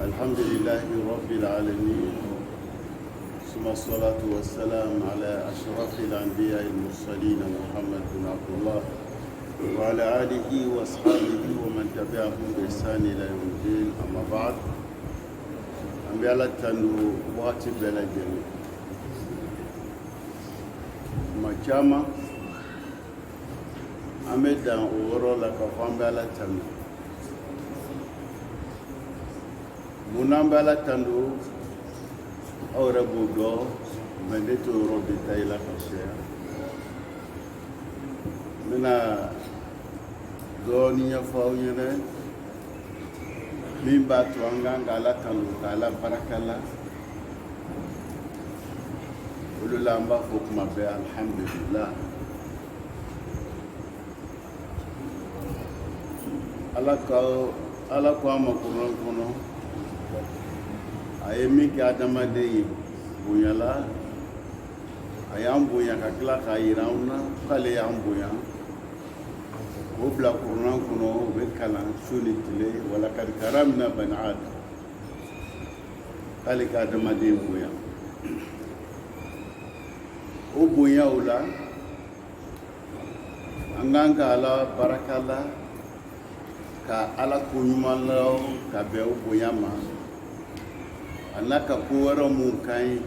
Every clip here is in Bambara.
الحمد لله رب العالمين ثم الصلاة والسلام على أشرف الأنبياء المرسلين محمد بن عبد الله وعلى آله وأصحابه ومن تبعهم بإحسان إلى يوم الدين. أما بعد أمي على تنو واتي بلجن ما جامع أمي دان أورو لك فام على تنو munam bala tandu awra budo mendeto robi tayla khashia mina doni ya fawyene mimba twanga ngala tandu kala barakalla ululamba hukma bi alhamdulillah ala ko amakuno kono aye min kɛ adamaden ye bonya la a y'an bonya ka tila k'a yira an na k'ale y'an bonya o bila kurunan kɔnɔ o bɛ kalan su ni tile wala kad karamna bani adam k'ale ka adamaden bonya o bonya o la an kan ka ala barika la ka ala ko ɲuman la ka bɛn o bonya ma anaka ko wɛrɛ mun ka ɲi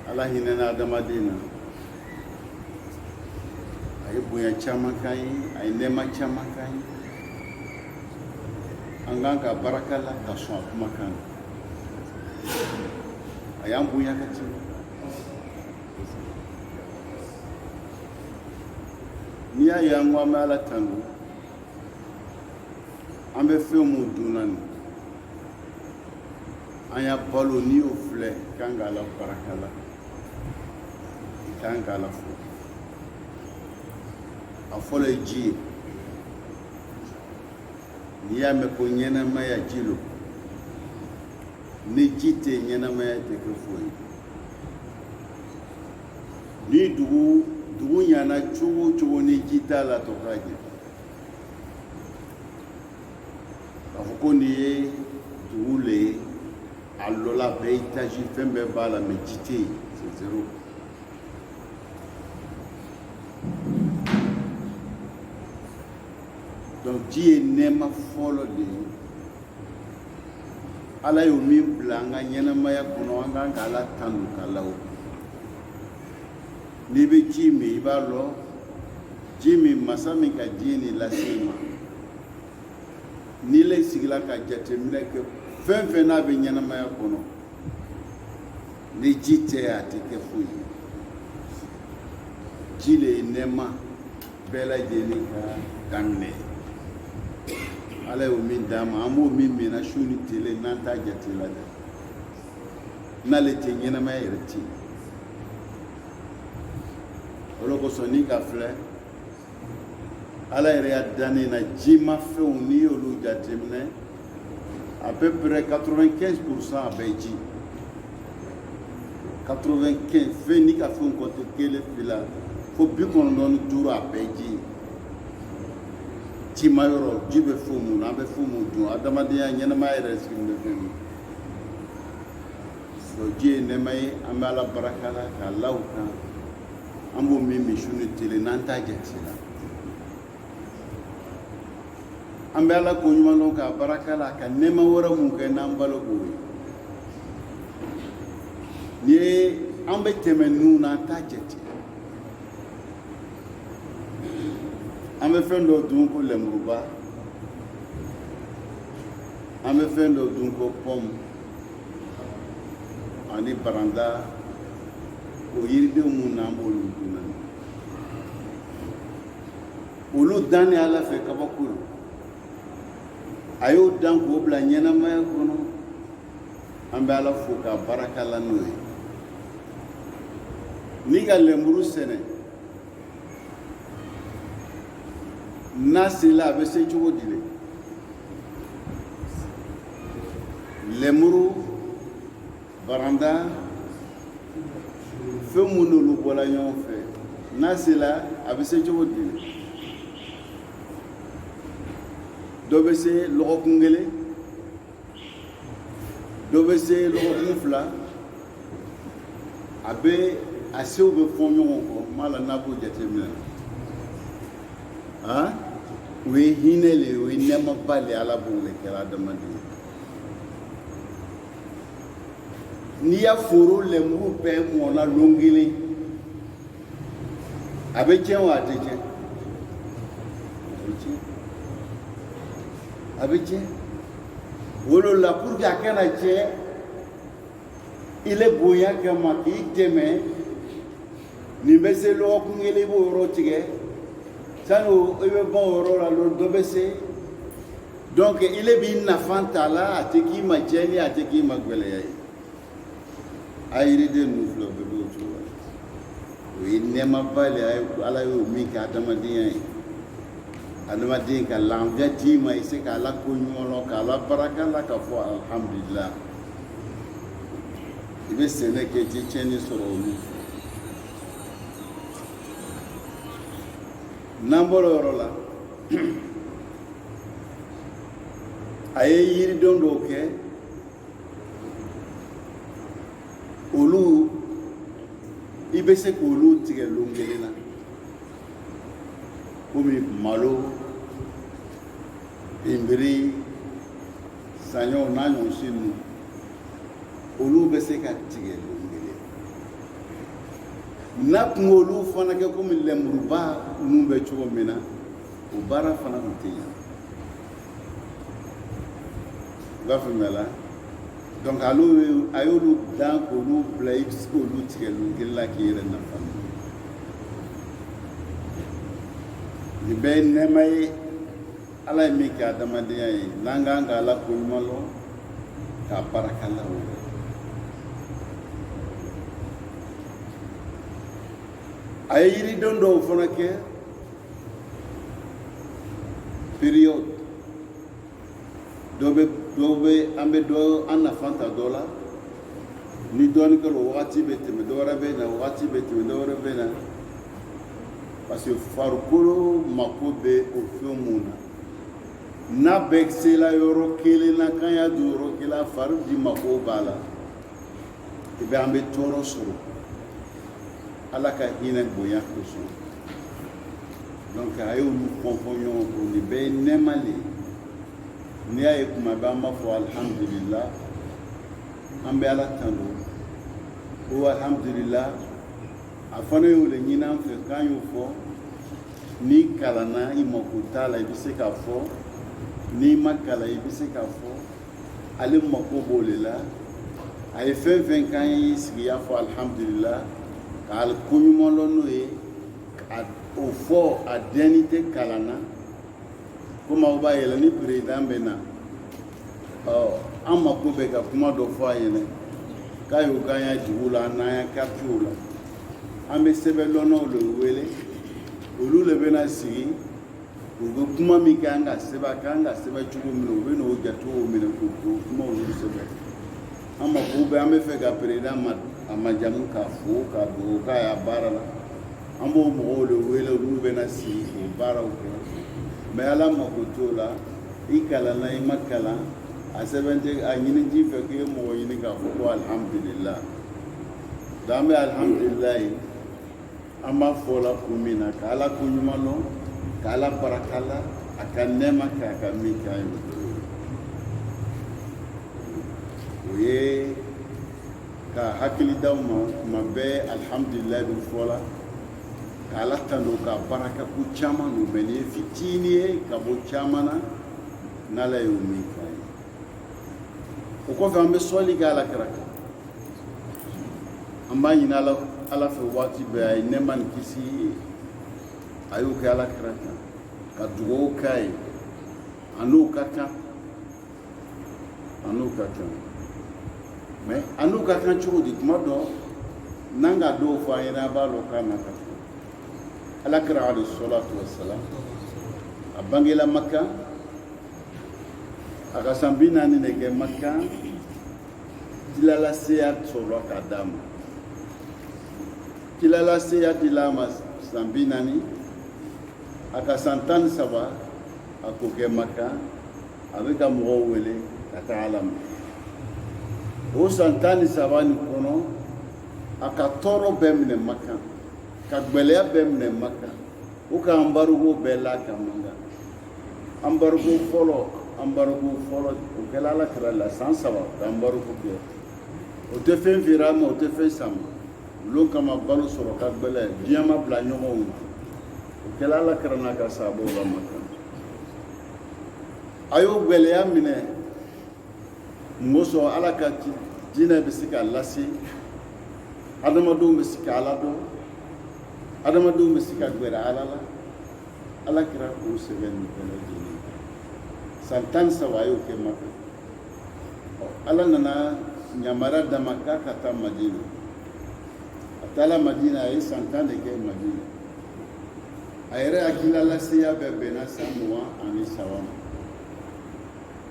ala hinɛna adamaden na a ye bonya caman ka ɲi a ye nɛɛma caman ka ɲi an kan ka baraka la ka sɔn a kumakan na a y'an bonya ka tɛmɛ n'i y'a ye an ko an bɛ ala tanu an bɛ fɛn mun dunna nin an y'a balo n'i y'o filɛ kan ka ala baraka la kan ka ala fo a fɔlɔ ye ji ye n'i y'a mɛn ko ɲɛnɛmaya ji lo ni ji tɛ ɲɛnɛmaya tɛ kɛ foyi ni dugu ɲana cogo o cogo ni ji t'a la tɔ ka ɲɛ k'a fɔ ko nin ye dugu le ye a lɔla bɛɛ étage fɛn bɛɛ b'a la mais ji tɛ yen c'est zéro donc ji ye nɛɛma fɔlɔ de ye ala y'o min bila an ka ɲɛnɛmaya kɔnɔ an kan ka ala tanu k'a la o n'i bɛ ji min i b'a lɔ ji min masa min ka ji nin lase ma n'i le sigila ka jateminɛ kɛ fɛn fɛn n'a bɛ ɲɛnamaya kɔnɔ ni ji tɛ a tɛ kɛ foyi ye ji le ye nɛɛma bɛɛ lajɛlen ka daminɛ ala y'o min d'an ma an b'o min minɛ su ni tile n'an t'a jate la dɛ n'ale tɛ ɲɛnamaya yɛrɛ tɛ yen o de kosɔn ni ka filɛ ala yɛrɛ y'a dan ne na jimafɛnw n'i y'olu jateminɛ à peu près 95% a bɛ ji 95 fɛn ni ka fɛnw kɔtɛ kelen fila fo 95 a bɛ ji ji ma yɔrɔ ji bɛ fɛn mun na an bɛ fɛn mun dun adamadenya ɲɛnamaya yɛrɛ sigilen bɛ fɛn min o ji ye nɛɛma ye an bɛ ala barika la k'a la o kan an b'o min min su ni tile n'an t'a jate la an bɛ ala ko ɲuman dɔn k'a barika la ka nɛɛma wɛrɛ mun kɛ n'an balo k'o ye n'i ye an bɛ tɛmɛ ninnu na an t'a jate an bɛ fɛn dɔ dun ko lɛmuruba an bɛ fɛn dɔ dun ko pɔmu ani baranda o yiridenw mun n'an b'olu dun na olu dan ni ala fɛ kabako don a y'o dan k'o bila ɲɛnamaya kɔnɔ an bɛ ala fo k'a barika la n'o ye n'i ka lemuru sɛnɛ n'a sela a bɛ se cogo di le lemuru baranda fɛn mun n'olu bɔla ɲɔgɔn fɛ n'a sela a bɛ se cogo di le dɔ bɛ se lɔgɔkun kelen dɔ bɛ se lɔgɔkun fila a bɛ a sew bɛ fɔ ɲɔgɔn kɔ m'a la n'a b'o jateminɛ o ye hinɛ le o ye nɛɛmaba le ala b'o le kɛra adamaden n'i y'a foro lɛmuru bɛɛ mɔna lon kelen a bɛ tiɲɛ wa a tɛ tiɲɛ a bɛ tiɲɛ wolo la pour que a kana tiɲɛ il est bonya kama k'i dɛmɛ nin bɛ se lɔgɔkun kelen i b'o yɔrɔ tigɛ sani i bɛ ban o yɔrɔ la dɔ bɛ se donc il est b'i nafa t'a la a tɛ k'i ma tiɲɛni a tɛ k'i ma gɛlɛya ye a yiriden ninnu filɛ o bɛ b'o cogo la o ye nɛɛmaba le ye ala y'o min kɛ adamadenya ye adamaden ka lafiya d'i ma i se k'a la ko ɲuman lɔ k'a la barika la ka fɔ alhamdulilah i bɛ sɛnɛ kɛ i tɛ tiɲɛni sɔrɔ olu n'an bɔra o yɔrɔ la a ye yiridenw dɔw kɛ olu i bɛ se k'olu tigɛ lon kelen na komi malo binbiri saɲɔ n'a ɲɔgɔnsi ninnu olu bɛ se ka tigɛ lon kelen n'a tun olu fana kɛ komi lɛmuruba ninnu bɛ cogo min na o baara fana tun tɛ ɲɛ i b'a faamuya la donc a y'olu dan k'olu bila i bɛ se k'olu tigɛ lon kelen la k'i yɛrɛ nafa nin bɛɛ ye nɛɛma ye ala ye min kɛ adamadenya ye n'an kan ka ala ko ɲuman lɔ k'a barika la o la a ye yiriden dɔw fana kɛ période dɔ bɛ an bɛ dɔ an nafa ta dɔ la ni dɔɔnin kɛra o wagati bɛ tɛmɛ dɔ wɛrɛ bɛ na wagati bɛ tɛmɛ dɔ wɛrɛ bɛ na parce que farikolo mako bɛ o fɛn mun na n'a bɛɛ sela yɔrɔ kelen na k'an y'a don yɔrɔ kelen na fari di mako b'a la i bɛ an bɛ tɔɔrɔ sɔrɔ ala ka hinɛ bonya kosɔn donc a y'olu fɔn ɲɔgɔn kɔ nin bɛɛ ye nɛɛma le ye n'i y'a ye kuma bɛɛ an b'a fɔ alhamdulilah an bɛ ala tanu o alhamdulilah a fana y'o le ɲini an fɛ k'an y'o fɔ n'i kalanna i mako t'a la i bɛ se k'a fɔ n'i ma kalan i bɛ se k'a fɔ ale mako b'o le la a ye fɛn fɛn k'an ye sigi y'a fɔ alhamdulilah k'a ko ɲuman lɔ n'o ye o fɔ a denni tɛ kalan na komi aw b'a yɛlɛ ni président bɛ na an mako bɛ ka kuma dɔ fɔ a ɲɛna k'a y'o k'an y'a jigi la n'an y'a quartier la an bɛ sɛbɛnlɔnnaw le wele olu le bɛna sigi u bɛ kuma min kɛ an ka sɛbɛn k'an ka sɛbɛn cogo min na u bɛ n'o jatew minɛ k'o kuma olu sɛbɛn an mako bɛ an bɛ fɛ ka président a majamu k'a fo k'a dogo k'a y'a baara la an b'o mɔgɔw le wele olu bɛna sigi k'o baaraw kɛ mɛ ala mako t'o la i kalanna i ma kalan a sɛbɛn tɛ a ɲini ji fɛ k'i ye mɔgɔ ɲini k'a fɔ ko alhamdulilah donc an bɛ alhamdulilah ye an b'a fɔ la kun min na ka ala ko ɲuman lɔn ka ala barika la a ka nɛɛma kɛ a ka min kɛ an ye o ye ka hakili d'aw ma tuma bɛɛ alhamdulilah bɛ fɔ la ka ala tanu ka barika ko caman don mɛ nin ye fitinin ye ka bɔ caman na n'ala y'o min kɛ an ye o kɔfɛ an bɛ sɔli kɛ ala kira kan an b'a ɲini ala fɛ waati bɛɛ a ye nɛɛma ni kisi a y'o kɛ ala kira kan ka dugawu k'a ye a n'o ka kan mɛ a n'o ka kan cogo di tuma dɔ n'an ka dɔw fɔ an ɲɛna a b'a dɔn k'a na ka kan ala kira alayhi salatu wassalam a bangela Makka a ka san 40 de kɛ Makka tilalaseya sɔrɔla k'a d'a ma tilalaseya dila a ma san 40 a ka san 13 a k'o kɛ Makka a bɛ ka mɔgɔw wele ka taa ala ma o san 13 nin kɔnɔ a ka tɔɔrɔ bɛɛ minɛ Maka ka gbɛlɛya bɛɛ minɛ Maka o ka embargo bɛɛ la ka manga embargo fɔlɔ o kɛla Alakira la san 3 ka embargo kɛ o tɛ fɛn feere ma o tɛ fɛn san ma olu kama balo sɔrɔ ka gbɛlɛ diɲɛ ma bila ɲɔgɔnw na o kɛla Alakira n'a ka sahabaw la Maka a y'o gbɛlɛya minɛ mɔsɔn Ala ka diinɛ bɛ se ka lase adamadenw bɛ se ka Ala dɔn adamadenw bɛ se ka gbɛrɛ Ala la Alakira k'o sɛbɛn nin bɛɛ lajɛlen san 13 a y'o kɛ Maka Ala nana yamaruya d'a ma k'a ka taa Madina a taara Madina a ye san 10 de kɛ Madina a yɛrɛ hakilila laseya bɛɛ bɛnna san 23 ma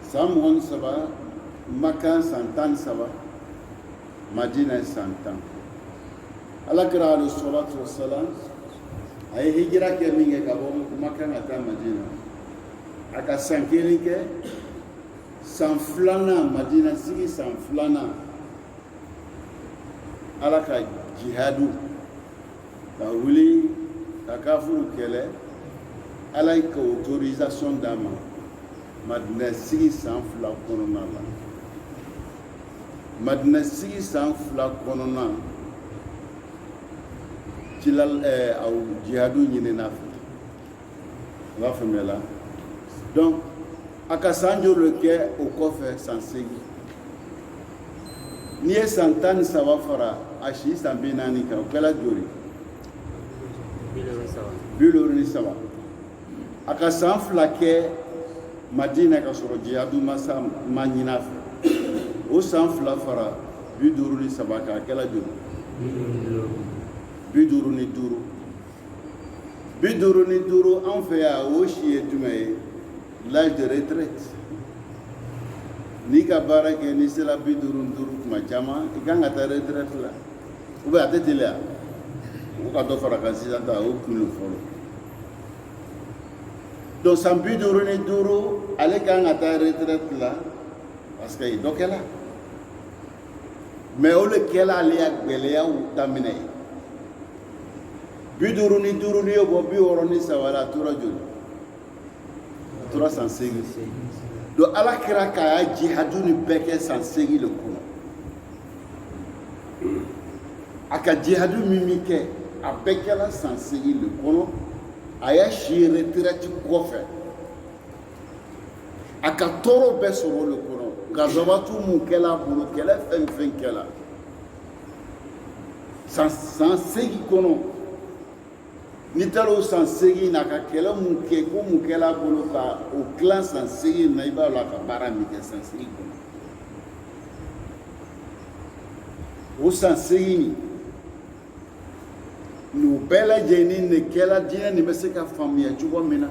san 23 Maka san 13 Madina san 10 Alakira alayhi salatu wassalam a ye hijira kɛ min kɛ ka bɔ Maka ka taa Madina a ka san 1 kɛ san 2nan Madina sigi san 2nan Ala ka jihadu ka wuli ka kafuru kɛlɛ Ala ye ka autorisation d'a ma Madina sigi san 2 kɔnɔna la Madina sigi san 2 kɔnɔna aw jihadu ɲinina fɛ a b'a faamuya la donc a ka san joli kɛ o kɔfɛ san 8 n'i ye san 13 fara a si san 40 kan o kɛla joli 73 a ka san 2 kɛ Madina ka sɔrɔ jihadu ma ɲina fɛ o san 2 fara 53 kan a kɛla joli 55 anw fɛ yan o si ye jumɛn ye l'âge de retraite n'i ka baara kɛ n'i sera 55 tuma caman i kan ka taa retraite la ou bien a tɛ teliya o ka dɔ fara kan sisan ta o kun le fɔlɔ donc san 55 ale kan ka taa retraite la parce que dɔ kɛla mais o le kɛla ale ya gbɛlɛyaw daminɛ ye 55 n'i y'o bɔ 63 la a tora joli a tora san 8 donc Alakira k'a jihadu ni bɛɛ kɛ san 8 le kɔnɔ a ka jihadu min kɛ a bɛɛ kɛla san 8 le kɔnɔ a y'a si retraite kɔfɛ a ka tɔɔrɔ bɛɛ sɔrɔ le kɔnɔ gazawatu mun kɛla a bolo kɛlɛ fɛn fɛn kɛla san 8 kɔnɔ n'i taara o san 8 na ka kɛlɛ mun kɛ ko mun kɛla a bolo ka o tilan san 8 na i b'a dɔn a ka baara min kɛ san 8 kɔnɔ o san 8 nin bɛɛ lajɛlen de kɛla diinɛ nin bɛ se ka faamuya cogo min na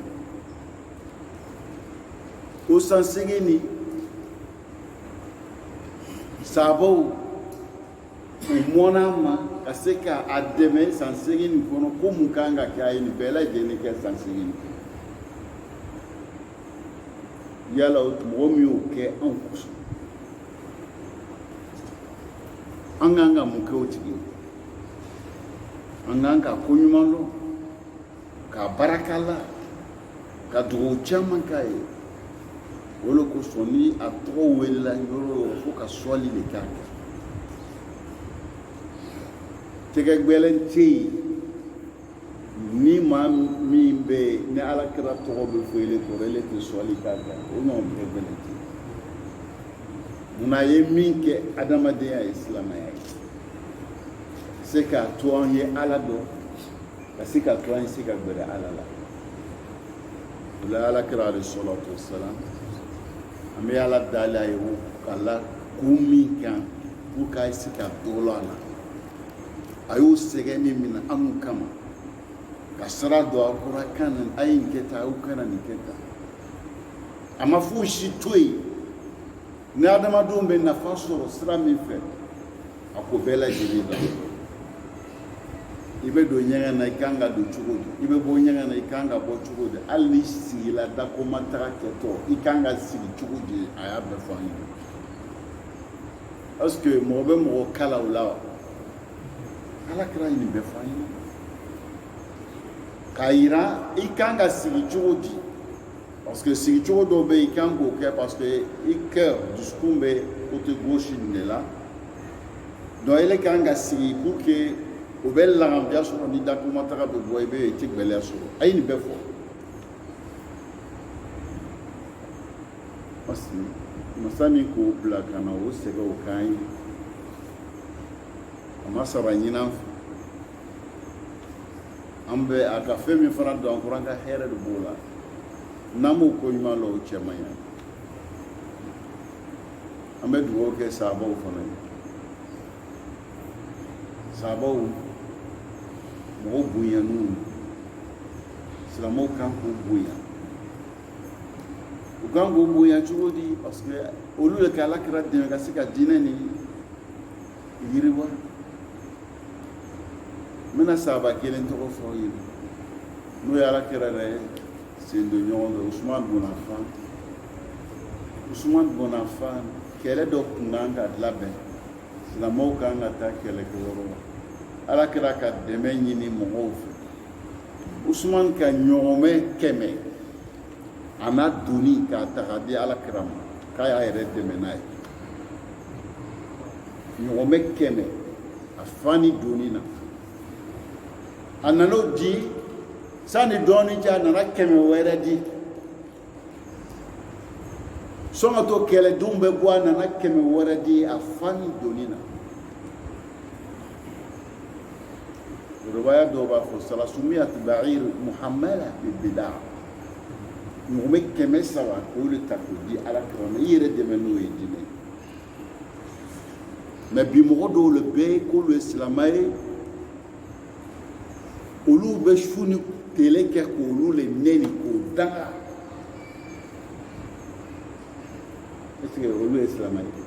o san 8 nin sahabaw u mɔnna a ma ka se ka a dɛmɛ san 8 nin kɔnɔ ko mun kan ka kɛ a ye nin bɛɛ lajɛlen kɛ san 8 nin yala mɔgɔ min y'o kɛ anw kosɔn an kan ka mun kɛ o tigi an kan ka ko ɲuman dɔn ka baraka la ka dugawu caman k'a ye o de kosɔn ni a tɔgɔ welela yɔrɔ o yɔrɔ fo ka sɔli de k'a kɛ tɛgɛ gbɛlɛn tɛ yen ni maa min bɛ yen ni Alakira tɔgɔ bɛ fɔ ele kɔrɔ ele tɛ sɔli k'a kɛ o ɲɔgɔn tɛgɛ gbɛlɛn tɛ yen munna a ye min kɛ adamadenya ye silamɛya ye se k'a to an ye Ala dɔn ka se k'a to an ye se ka gbɛrɛ Ala la o la Alakira alayhi salatu wassalam an bɛ Ala deli a ye k'Ala kun min kan pour k'a se ka dɔ a la a y'o sɛgɛn min minɛ anw kama ka sira don a kɔrɔ kan na a ye nin kɛ tan aw kana nin kɛ tan a ma foyi si to yen ni adamadenw bɛ nafa sɔrɔ sira min fɛ a ko bɛɛ lajɛlen la i bɛ don ɲɛgɛn na i kan ka don cogo di i bɛ bɔ ɲɛgɛn na i kan ka bɔ cogo di hali n'i sigila dakoma taga kɛtɔ i kan ka sigi cogo di a y'a bɛɛ fɔ an ye parce que mɔgɔ bɛ mɔgɔ kala o la wa alakira ye nin bɛɛ fɔ an ye k'a yira i kan ka sigi cogo di parce que sigi cogo dɔw bɛ yen i kan k'o kɛ parce que i cœur dusukun bɛ côté gauche nin de la donc ele kan ka sigi pour que o bɛ laganbiya sɔrɔ ni dakumataga bɛ bɔ i bɛ i tɛ gɛlɛya sɔrɔ a ye nin bɛɛ fɔ parce que masa min k'o bila ka na o sɛgɛ o kan ye a ma sara ɲinan fɛ an bɛ a ka fɛn min fana don an kɔrɔ an ka hɛrɛ de b'o la n'an m'o ko ɲuman la o cɛ man ɲi an bɛ dugawu kɛ sahabaw fana ye sahabaw mɔgɔw bonyann'u silamɛw kan k'u bonya u kan k'u bonya cogo di parce que olu de ka alakira dɛmɛ ka se ka diinɛ nin yiriwa n bɛna sahaba kelen tɔgɔ fɔ aw ye n'o ye alakira yɛrɛ sen don ɲɔgɔn fɛ Usman bin Affan kɛlɛ dɔ kun kan ka labɛn silamɛw kan ka taa kɛlɛkɛyɔrɔ la alakira ka dɛmɛ ɲini mɔgɔw fɛ Usman ka ɲɔgɔmɛ 100 a n'a doni k'a ta k'a di alakira ma k'a y'a yɛrɛ dɛmɛ n'a ye ɲɔgɔmɛ 100 a fa ni doni na a nan'o di sani dɔɔnin cɛ a nana 100 wɛrɛ di sɔn ka to kɛlɛdenw bɛ bɔ a nana 100 wɛrɛ di a fa ni doni na riwaya dɔw b'a fɔ salasumiyat ba'ir muhammala bi bida ɲɔgɔmɛ 300 k'o de ta k'o di alakira ma i yɛrɛ dɛmɛ n'o ye diinɛ mais bi mɔgɔ dɔw le bɛɛ ye k'olu ye silamɛ ye olu bɛ su ni tele kɛ k'olu le nɛni k'o daga est-ce que olu ye silamɛ ye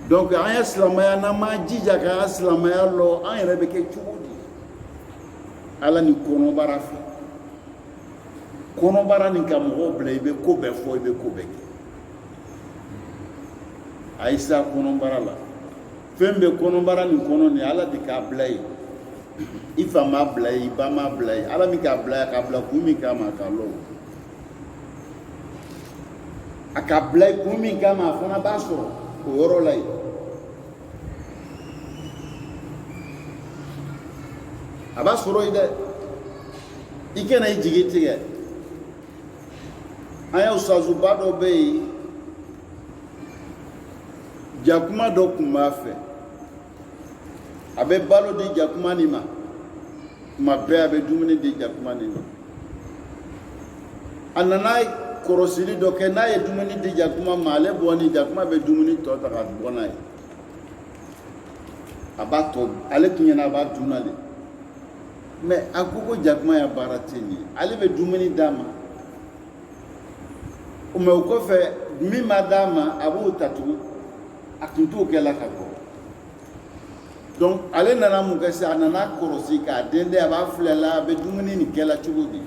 donc an ye silamɛya n'an ma jija k'an ka silamɛya lɔ an yɛrɛ bɛ kɛ cogo di ala ni kɔnɔbara fɛ kɔnɔbara nin ka mɔgɔw bila i bɛ ko bɛɛ fɔ i bɛ ko bɛɛ kɛ a ye s'a kɔnɔbara la fɛn bɛ kɔnɔbara nin kɔnɔ nin ala de k'a bila yen i fa m'a bila yen i ba m'a bila yen ala min k'a bila yen k'a bila kun min kama a k'a lɔ a k'a bila yen kun min kama a fana b'a sɔrɔ o yɔrɔ la yen a b'a sɔrɔ yen dɛ i kana i jigi tigɛ an ye usazuba dɔ bɛ yen jakuma dɔ tun b'a fɛ a bɛ balo di jakuma nin ma tuma bɛɛ a bɛ dumuni di jakuma nin ma a nana kɔrɔsili dɔ kɛ n'a ye dumuni di jakuma ma ale bɔ ni jakuma bɛ dumuni tɔ ta ka bɔ n'a ye a b'a tɔ ale tun ɲɛna a b'a dun na de mais a ko jakuma ya baara tɛ nin ye ale bɛ dumuni d'a ma mais o kɔfɛ min ma d'a ma a b'o ta tugun a tun t'o kɛla ka bɔ donc ale nana mun kɛ sisan a nana kɔrɔsi k'a den a b'a filɛ la a bɛ dumuni nin kɛla cogo di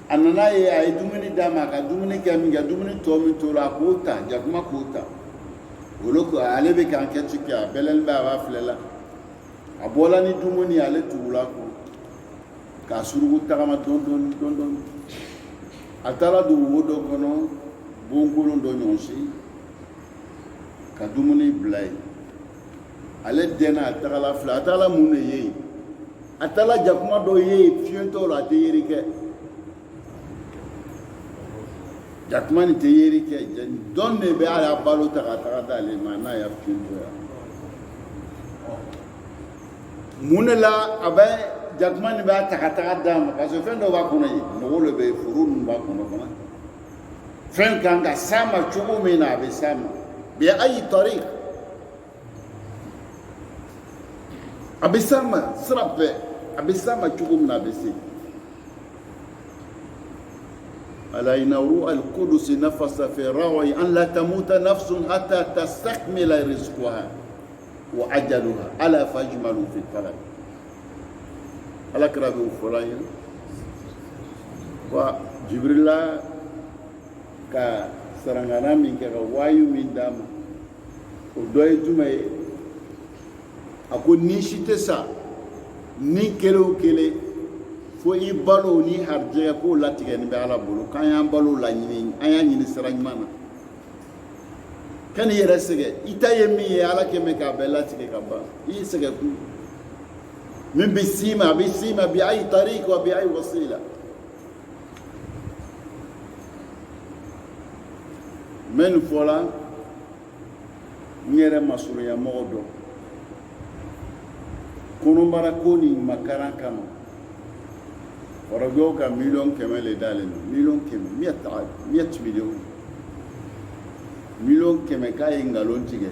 a nana ye a ye dumuni d'a ma a ka dumuni kɛ min kɛ dumuni tɔ min tora a k'o ta jakuma k'o ta olu ko ale bɛ k'an kɛ ci kɛ a bɛlɛnin bɛ a b'a filɛ la a bɔla ni dumuni ale tugula ko k'a surugu tagama dɔɔni a taara don wo dɔ kɔnɔ bonkolon dɔ ɲɔsi ka dumuni bila yen ale dɛnna a tagala filɛ a taara mun de ye yen a taara jakuma dɔ ye yen fiyɛntɔ la a tɛ yeri kɛ jakuma nin tɛ yeri kɛ dɔn de bɛ a y'a balo ta ka taga d'ale ma n'a y'a fiyɛntɔ ya mun de la a bɛ jakuma nin b'a ta ka taga d'a ma parce que fɛn dɔ b'a kɔnɔ yen mɔgɔw de bɛ foro ninnu b'a kɔnɔ fana fɛn kan ka s'a ma cogo min na a bɛ s'a ma bi ayi tɔri a bɛ s'a ma sira bɛɛ a bɛ s'a ma cogo min na a bɛ se ala inna ruha al-qudus nafasa fi rawi an la tamuta nafsun hatta tastakmila rizqaha wa ajaluha ala fajmalu fi talab ala kira bɛ o fɔla an ye wa jibrila ka sarangana min kɛra wayu min d'a ma o dɔ ye jumɛn ye a ko ni si tɛ sa ni kelen o kelen fo i balo ni harijɛgɛ k'o latigɛni bɛ Ala bolo k'an y'an balo laɲini an y'a ɲini sira ɲuman na ka n'i yɛrɛ sɛgɛn i ta ye min ye Ala kɛmɛ k'a bɛɛ latigɛ ka ban i y'i sɛgɛn kun min bɛ s'i ma a bɛ s'i ma bi ayi tariq wa bi ayi wasila mɛ nin fɔla n yɛrɛ masurunya mɔgɔ dɔ kɔnɔbara ko ni makaran kama warabiyaw ka 100,000 le dalen don 100,000 100 million 100,000 k'a ye ngalon tigɛ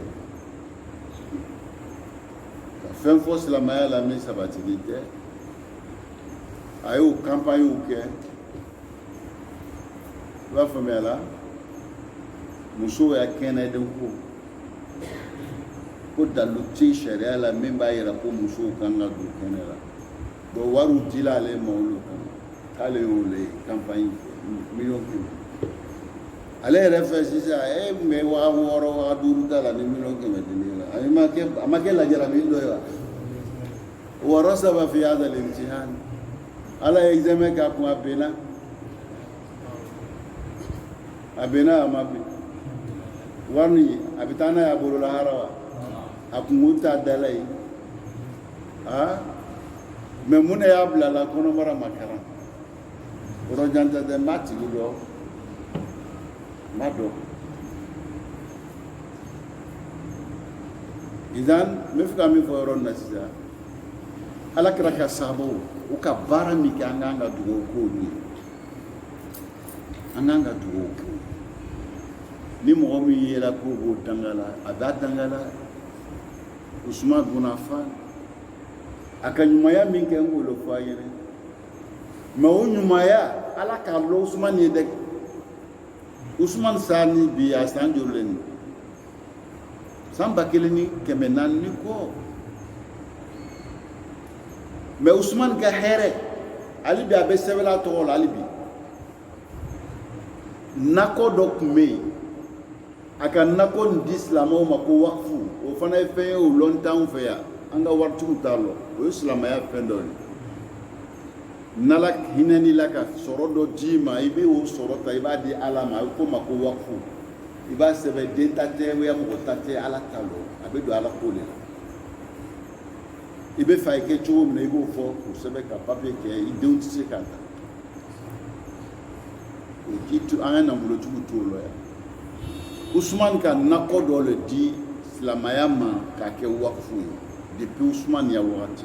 ka fɛn fɔ silamɛya la min sabatili tɛ a y'o campagne kɛ i b'a faamuya la musow y'a kɛnɛden ko dalu tɛ sariya la min b'a yira ko musow kan ka don kɛnɛ la bon wariw dila ale ma olu kama k'ale y'o le campagne kɛ 1,000,000 ale yɛrɛ fɛ sisan e kun bɛ 6,000 5,000 ta la ni 1,000,000 di ne la a ma kɛ lajarabi dɔ ye wa wɔɔrɔ saba fi hada al-imtihan ala ye examen k'a kun a benna a ma ben wari a bɛ taa n'a ye a bolo lahara wa a kungo t'a dala ye mɛ mun de y'a bila la kɔnɔbara ma karan yɔrɔ jan tɛ dɛ n b'a tigi dɔn n b'a dɔn idan n bɛ fɛ ka min fɔ yɔrɔ in na sisan ala kɛra ka sababu u ka baara min kɛ an k'an ka dugawu k'olu ye an k'an ka dugawu kɛ ni mɔgɔ min yera k'o b'o dangala a b'a dangala Usman bin Affan a ka ɲumanya min kɛ n b'o fɔ a ɲɛna mɛ o ɲumanya ala k'a lɔ Usman ye dɛ Usman sa ni bi a san joli ni san 1400 kɔ mɛ Usman ka hɛrɛ hali bi a bɛ sɛbɛnna a tɔgɔ la hali bi nakɔ dɔ tun bɛ yen a ka nakɔ nin di silamɛw ma ko wakifu o fana ye fɛn ye o lɔn t'anw fɛ yan an ka waritigiw t'a lɔ o ye silamɛya fɛn dɔ ye n'ala hinɛni la ka sɔrɔ dɔ d'i ma i bɛ o sɔrɔ ta i b'a di ala ma a bɛ f'o ma ko wakifu i b'a sɛbɛn den ta tɛ ya mɔgɔ ta tɛ ala t'a lɔ a bɛ don ala ko de la i bɛ fɛ a kɛ cogo min na i b'o fɔ k'o sɛbɛn ka papiye kɛ i denw tɛ se k'a ta o k'i to an ka nafolotigiw t'o lɔ yan Usman ka nakɔ dɔ le di silamɛya ma k'a kɛ wakifu ye depuis Usman ya wagati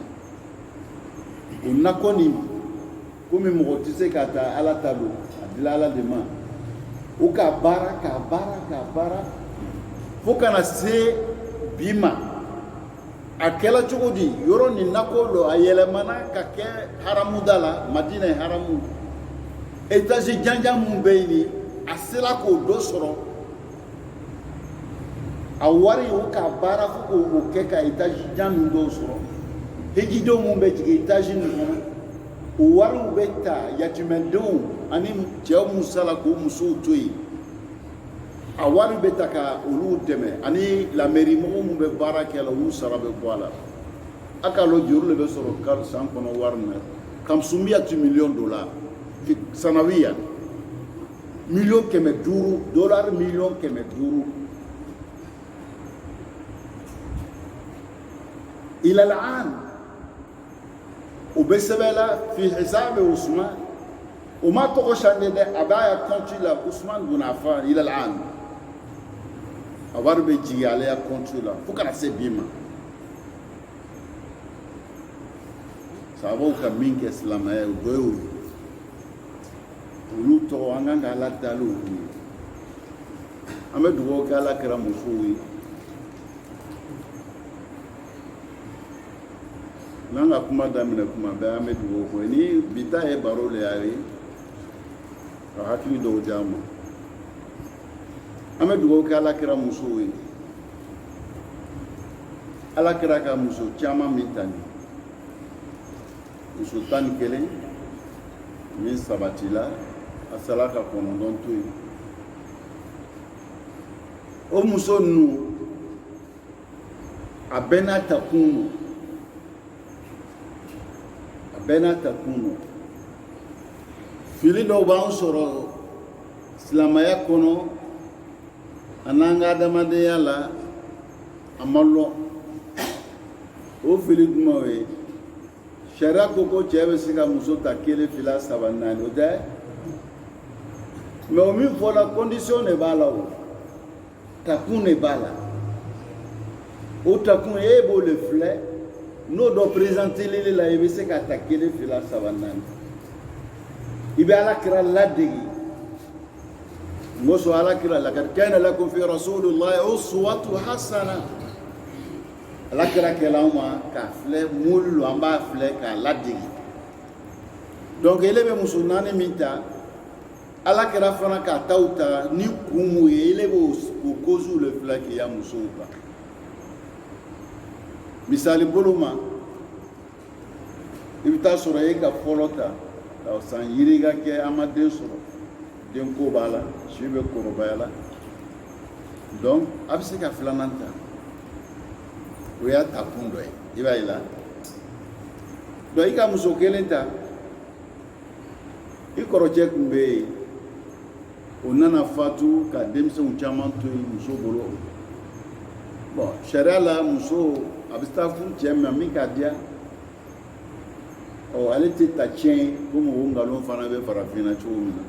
o nakɔ nin komi mɔgɔ tɛ se k'a ta ala ta don a dila ala de ma o k'a baara fo kana se bi ma a kɛla cogo di yɔrɔ nin nakɔ dɔ a yɛlɛmana ka kɛ haramuda la Madina ye haramu étage janjan mun bɛ yen ni a sera k'o dɔ sɔrɔ a wari o k'a baara fo k'o kɛ ka étage jan min dɔw sɔrɔ hijidenw mun bɛ jigin étage nin kɔnɔ o wariw bɛ ta yatimɛdenw ani cɛw mun sala k'o musow to yen a wari bɛ ta ka olu dɛmɛ ani la mairie mɔgɔw mun bɛ baara kɛ la olu sara bɛ bɔ a la a k'a lɔ juru le bɛ sɔrɔ kari san kɔnɔ wari na $500 million sanawiya $1,500,000 $1,500,000 إلى الآن وبسبلا في حساب عثمان وما تغشى ده أبايا كونتي عثمان بن عفان إلى الآن أبار بيجي عليها كونتي لا فكرة سبيما سابو كمين كإسلام هي وبيو ولوتو عنان على تالو أما دوو كلا كرام مسوي nanga kuma daminɛ kuma bɛɛ an bɛ dugawu kɛ ni bi ta ye baro le yare ka hakili dɔw di an ma an bɛ dugawu kɛ ala kɛra musow ye ala kɛra ka muso caman min tani muso 11 min sabatila a sala ka 9 to yen o muso ninnu a bɛɛ n'a ta kun don fili dɔw b'an sɔrɔ silamɛya kɔnɔ a n'an ka adamadenya la a ma lɔ o fili jumɛnw ye sariya ko ko cɛ bɛ se ka muso ta 1 2 3 4 o tɛ mais o min fɔla condition de b'a la o takun de b'a la o takun e b'o le filɛ n'o dɔ présenteleli la i bɛ se ka ta 1 2 3 4 i bɛ alakira ladegi n ko sɔn alakira lakad kana lakum fi rasulillahi uswatu hasana alakira kɛla anw ma k'a filɛ mulu lo an b'a filɛ k'a ladegi donc ele bɛ muso 4 min ta alakira fana k'a taw ta ni kun mun ye ele b'o cause le filɛ k'i ya musow kan misali bolo ma i bɛ taa sɔrɔ e ka fɔlɔ ta ka san yiri ka kɛ an ma den sɔrɔ den ko b'a la si bɛ kɔrɔbaya la donc a bɛ se ka 2nan ta o y'a ta kun dɔ ye i b'a ye la donc i ka muso 1 ta i kɔrɔcɛ tun bɛ yen o nana fatu ka denmisɛnw caman to yen muso bolo bon sariya la muso a bɛ taa furu cɛ ma min ka diya ale tɛ ta tiɲɛ ye komi o nkalon fana bɛ farafinna cogo min na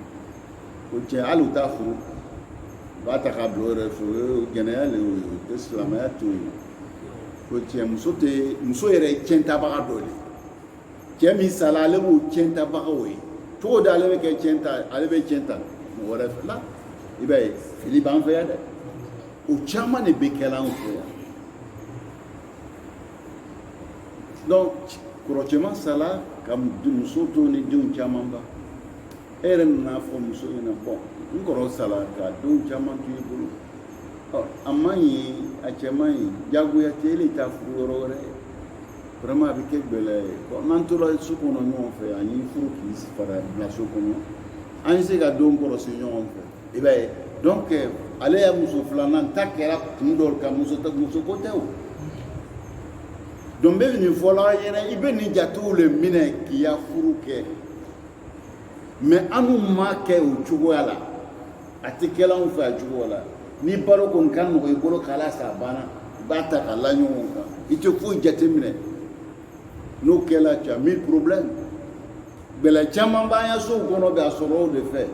o cɛ hali u t'a furu u b'a ta k'a bila o yɛrɛ fɛ o ye gɛlɛya le o tɛ silamɛya to yen o cɛ muso yɛrɛ ye tiɲɛtabaga dɔ de cɛ min sala ale b'o tiɲɛtabagaw ye cogo di ale bɛ kɛ tiɲɛ ta ale bɛ tiɲɛ ta mɔgɔ wɛrɛ fɛ la i b'a ye fili b'an fɛ yan dɛ o caman de bɛ kɛla anw fɛ yan donc kɔrɔcɛman sala ka muso to ni denw caman ba e yɛrɛ nana fɔ muso ɲɛna bɔn n kɔrɔ sala ka denw caman to i bolo a man ɲi a cɛ man ɲi jagoya tɛ ele t'a furu yɔrɔ wɛrɛ vraiment a bɛ kɛ gɛlɛya ye bon n'an tora so kɔnɔ ɲɔgɔn fɛ an y'i furu k'i fara bila so kɔnɔ an ye se ka denw kɔrɔsi ɲɔgɔn fɛ i b'a ye donc ale ya muso 2nan ta kɛra kun dɔ ka muso ko tɛ o donc bɛ nin fɔla ɲɛna i bɛ nin jatew le minɛ k'i ya furu kɛ mais anw ma kɛ o cogoya la a tɛ kɛla anw fɛ a cogoya la ni baro kɔni ka nɔgɔ i bolo k'ala sa banna i b'a ta ka la ɲɔgɔn kan i tɛ foyi jate minɛ n'o kɛla tu as 1000 problèmes bɛlɛ caman b'an ya sow kɔnɔ bɛ a sɔrɔ o de fɛ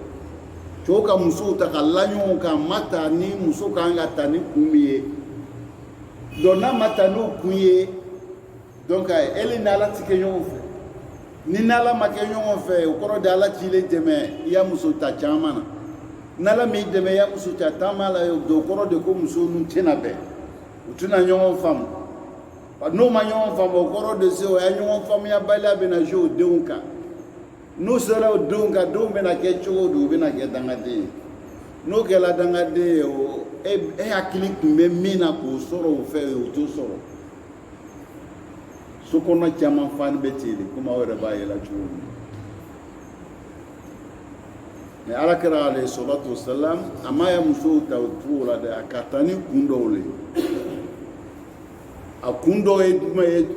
cɛw ka musow ta ka la ɲɔgɔn kan ma ta ni muso kan ka ta ni kun min ye donc n'a ma ta n'o kun ye donc ele ni ala tɛ kɛ ɲɔgɔn fɛ ni n'ala ma kɛ ɲɔgɔn fɛ o kɔrɔ de ala cilen dɛmɛ i ya muso ta caman na n'ala m'i dɛmɛ i ya muso ta taama la o kɔrɔ de ko muso ninnu tɛna bɛn u tɛna ɲɔgɔn faamu n'o ma ɲɔgɔn faamu o kɔrɔ de se o ya ɲɔgɔn faamuyabaliya bɛna jouer o denw kan n'o sera o denw kan denw bɛna kɛ cogo di u bɛna kɛ dangaden ye n'o kɛra dangaden ye o e hakili tun bɛ min na k'o sɔrɔ o fɛ o t'o sɔrɔ so kɔnɔ caman fani bɛ ten de komi aw yɛrɛ b'a yela cogo min mais alakira alayhi salatu wasalam a ma ya musow ta o cogo la dɛ a ka taa ni kun dɔw le a kun dɔw ye jumɛn ye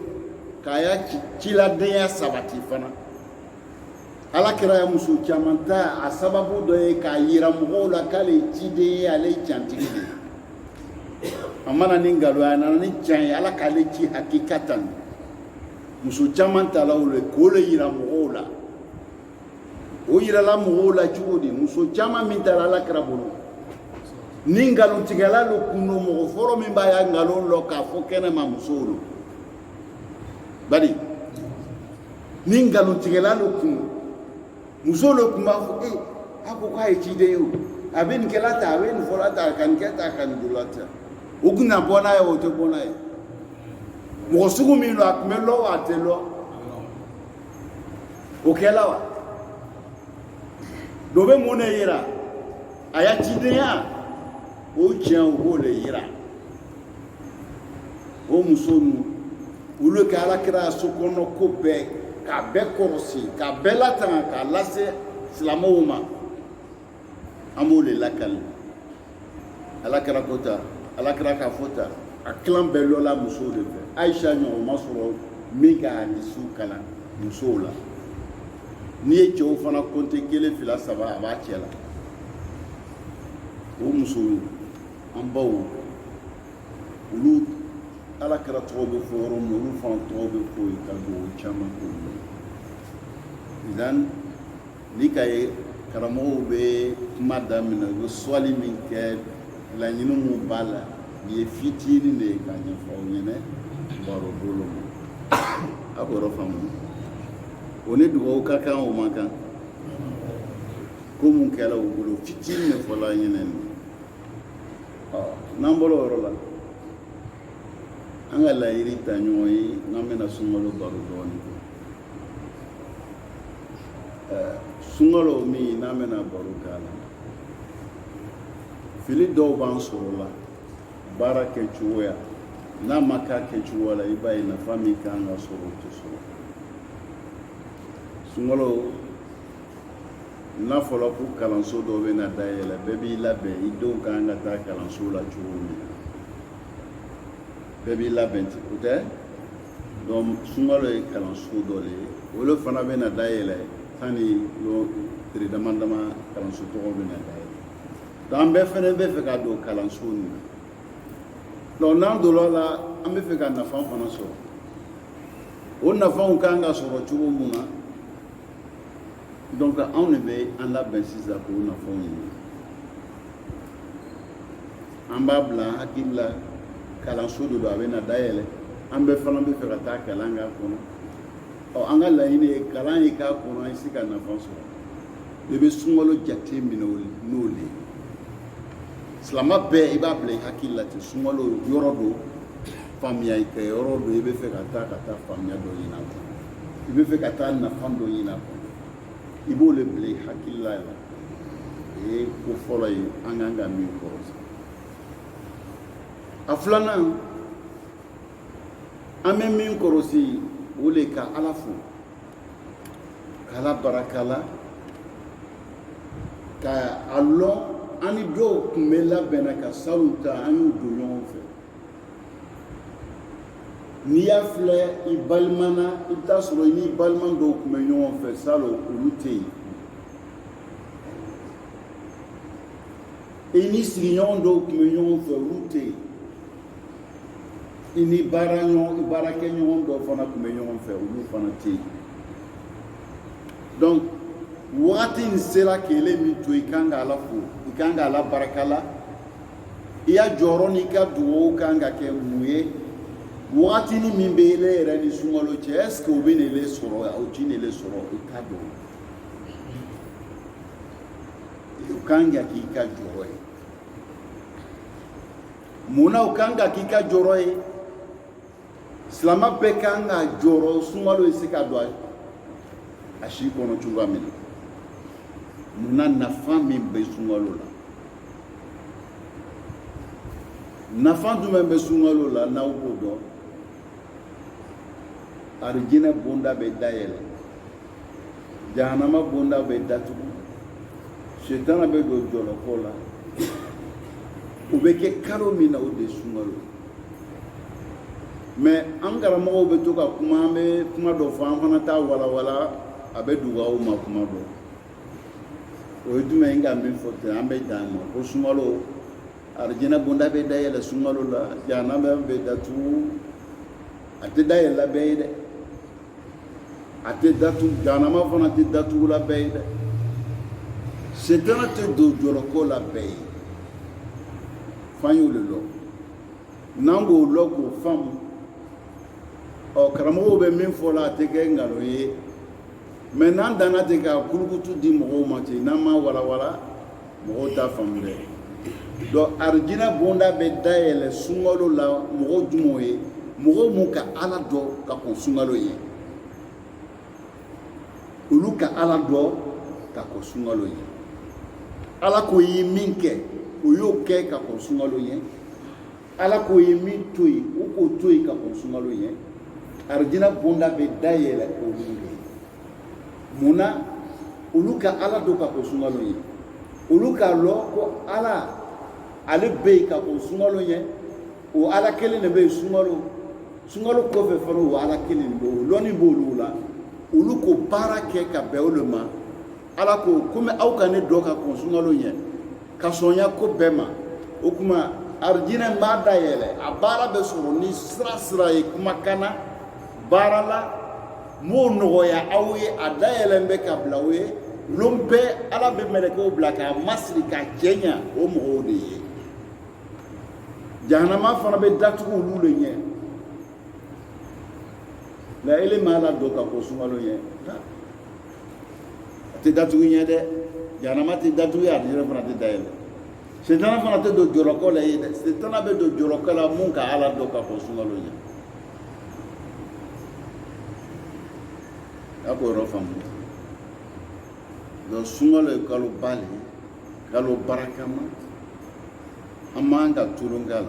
k'a ya ciladenya sabati fana alakira ya muso caman ta a sababu dɔ ye k'a yira mɔgɔw la k'ale ye ciden ye ale ye cantigi de a mana ni nkalon a nana ni can ye ala k'ale ci hakikatan muso caman ta la o le k'o le yira mɔgɔw la o yirala mɔgɔw la cogo di muso caman min taara alakira bolo ni nkalontigɛla lo kun don mɔgɔ fɔlɔ min b'a ya nkalon lɔ k'a fɔ kɛnɛma musow lo bari ni nkalontigɛla lo kun muso lo kun b'a fɔ a ko k'a ye ciden ye o a bɛ nin kɛla ta a bɛ nin fɔla ta a ka nin kɛ ta a ka nin dola ta o kun na bɔ n'a ye o tɛ bɔ n'a ye mɔgɔ sugu min lo a tun bɛ lɔ wa a tɛ lɔ o kɛla wa dɔ bɛ mun de yira a ya cidenya o tiɲɛ o b'o de yira o muso ninnu olu ka alakira so kɔnɔ ko bɛɛ k'a bɛɛ kɔlɔsi k'a bɛɛ latanga k'a lase silamɛw ma an b'o de lakali alakira kota alakira ka fota a kilan bɛɛ lɔla musow de fɛ Aisha ɲɔgɔn ma sɔrɔ min ka hadisu kalan musow la n'i ye cɛw fana compter 1 2 3 a b'a cɛ la o musow an baw olu alakira tɔgɔ bɛ fɔ yɔrɔ min olu fana tɔgɔ bɛ fɔ yen ka dugawu caman k'u ye idan ni ka ye karamɔgɔw bɛ kuma daminɛ u bɛ sɔli min kɛ laɲini mun b'a la nin ye fitinin de ye k'a ɲɛfɔ aw ɲɛna baro bolo ma a b'o yɔrɔ faamu o ni dugawu ka kan o man kan ko mun kɛra u bolo fitinin de fɔla an ɲɛna nin n'an bɔra o yɔrɔ la an ka laɲini ta ɲɔgɔn ye n'an bɛna sunkalo baro dɔɔnin kɛ sunkalo min n'an bɛna baro k'a la fili dɔw b'an sɔrɔ la baara kɛcogoya n'a ma k'a kɛcogo la i b'a ye nafa min kan ka sɔrɔ o tɛ sɔrɔ sunkalo n'a fɔra ko kalanso dɔ bɛ na dayɛlɛ bɛɛ b'i labɛn i denw kan ka taa kalanso la cogo min na bɛɛ b'i labɛn ten o tɛ donc sunkalo ye kalanso dɔ de ye olu fana bɛ na dayɛlɛ sanni tile dama dama kalanso tɔgɔ bɛ na dayɛlɛ donc an bɛɛ fana bɛ fɛ ka don kalanso nin na donc n'an donna la an bɛ fɛ ka nafa fana sɔrɔ o nafaw kan ka sɔrɔ cogo mun na donc anw de bɛ an labɛn sisan k'o nafaw ɲini an b'a bila an hakili la kalanso de don a bɛ na dayɛlɛ an bɛɛ fana bɛ fɛ ka taa kalan k'a kɔnɔ an ka laɲini ye kalan ye k'a kɔnɔ an ye se ka nafa sɔrɔ bɛɛ bɛ sunkalo jate minɛ n'o de ye silama bɛɛ i b'a bila i hakili la ten sunkalo yɔrɔ do faamuya kɛ yɔrɔ do i bɛ fɛ ka taa faamuya dɔ ɲini a kɔnɔ i bɛ fɛ ka taa nafa dɔ ɲini a kɔnɔ i b'o le bila i hakili la o ye ko fɔlɔ ye an kan ka min kɔrɔsi a filanan an bɛ min kɔrɔsi o le ka Ala fo k'Ala barika la ka a lɔn an ni dɔw tun bɛ labɛnna ka saliw ta an y'u don ɲɔgɔn fɛ n'i y'a filɛ i balima na i bɛ taa sɔrɔ i ni balima dɔw tun bɛ ɲɔgɔn fɛ salon olu tɛ yen i ni sigiɲɔgɔn dɔw tun bɛ ɲɔgɔn fɛ olu tɛ yen i ni baarakɛɲɔgɔn dɔw fana tun bɛ ɲɔgɔn fɛ olu fana tɛ yen donc wagati in sera k'ele min to i kan ka Ala fo i kan ka Ala barika la i y'a jɔyɔrɔ n'i ka dugawu kan ka kɛ mun ye wagati ni min bɛ ele yɛrɛ ni sunkalo cɛ est ce que o bɛ n'ele sɔrɔ o ti n'ele sɔrɔ i t'a dɔn o kan ka k'i ka jɔyɔrɔ ye mun na o kan ka k'i ka jɔyɔrɔ ye silama bɛɛ kan ka jɔyɔrɔ sunkalo ye se ka don a si kɔnɔ cogoya min na mun na nafa min bɛ sunkalo la nafa jumɛn bɛ sunkalo la n'aw b'o dɔn arijinɛ bonda bɛ dayɛlɛ jahanama bonda bɛ datugu setana bɛ don jɔlɔkɔ la o bɛ kɛ kalo min na o de sunkalo mais an karamɔgɔw bɛ to ka kuma an bɛ kuma dɔ fɔ an fana t'a walawala a bɛ dugu aw ma kuma dɔ o ye jumɛn ye n ka min fɔ ten an bɛ dan ma ko sunkalo arijinɛ bonda bɛ dayɛlɛ sunkalo la jahanama bɛ datugu a tɛ dayɛlɛ la bɛɛ ye dɛ a tɛ datugu jahanama fana tɛ datugu la bɛɛ ye dɛ setana tɛ don jɔlɔkɔ la bɛɛ ye f'an y'o le lɔ n'an k'o lɔ k'o faamu karamɔgɔw bɛ min fɔ la a tɛ kɛ nkalon ye mais n'an danna ten ka kulukutu di mɔgɔw ma ten n'an m'a walawala mɔgɔw t'a faamu dɛ donc arijinɛ bonda bɛ dayɛlɛ sunkalo la mɔgɔ jumɛnw ye mɔgɔ mun ka Ala dɔn ka kɔn sunkalo ye olu ka Ala dɔn ka kɔn sunkalo ye Ala ko ye min kɛ o y'o kɛ ka kɔn sunkalo ye Ala ko ye min to yen o k'o to yen ka kɔn sunkalo ye arijinɛ bonda bɛ dayɛlɛ olu de ye mun na olu ka Ala dɔn ka kɔn sunkalo ye olu k'a lɔn ko Ala ale be ka ko sunkalo ɲɛ o ala kelen de bɛ sunkalo kɔfɛ fana o ala kelen de bɛ o lɔnni b'olu la olu ko baara kɛ ka bɛn olu ma ala ko komi aw ka ne dɔ ka kɔn sunkalo ɲɛ ka sɔnya ko bɛɛ ma o kuma arijinɛ b'a dayɛlɛ a baara bɛ sɔrɔ ni sira ye kumakan na baara la m'o nɔgɔya aw ye a dayɛlɛ bɛ ka bila aw ye lon bɛɛ ala bɛ mɛlɛkɛw bila k'a masiri ka cɛɲa o mɔgɔw de ye jahanama fana bɛ datugu olu de ɲɛ nka ele ma ala dɔ ka ko sunkalo ɲɛ a tɛ datugu ɲɛ dɛ jahanama tɛ datugu a yɛrɛ fana tɛ dayɛlɛ setana fana tɛ don jɔlɔkɔ la ye dɛ setana bɛ don jɔlɔkɔ la mun ka ala dɔ ka ko sunkalo ɲɛ a k'o yɔrɔ faamu donc sunkalo ye kalo ba le ye kalo barakama an man ka tulonkɛ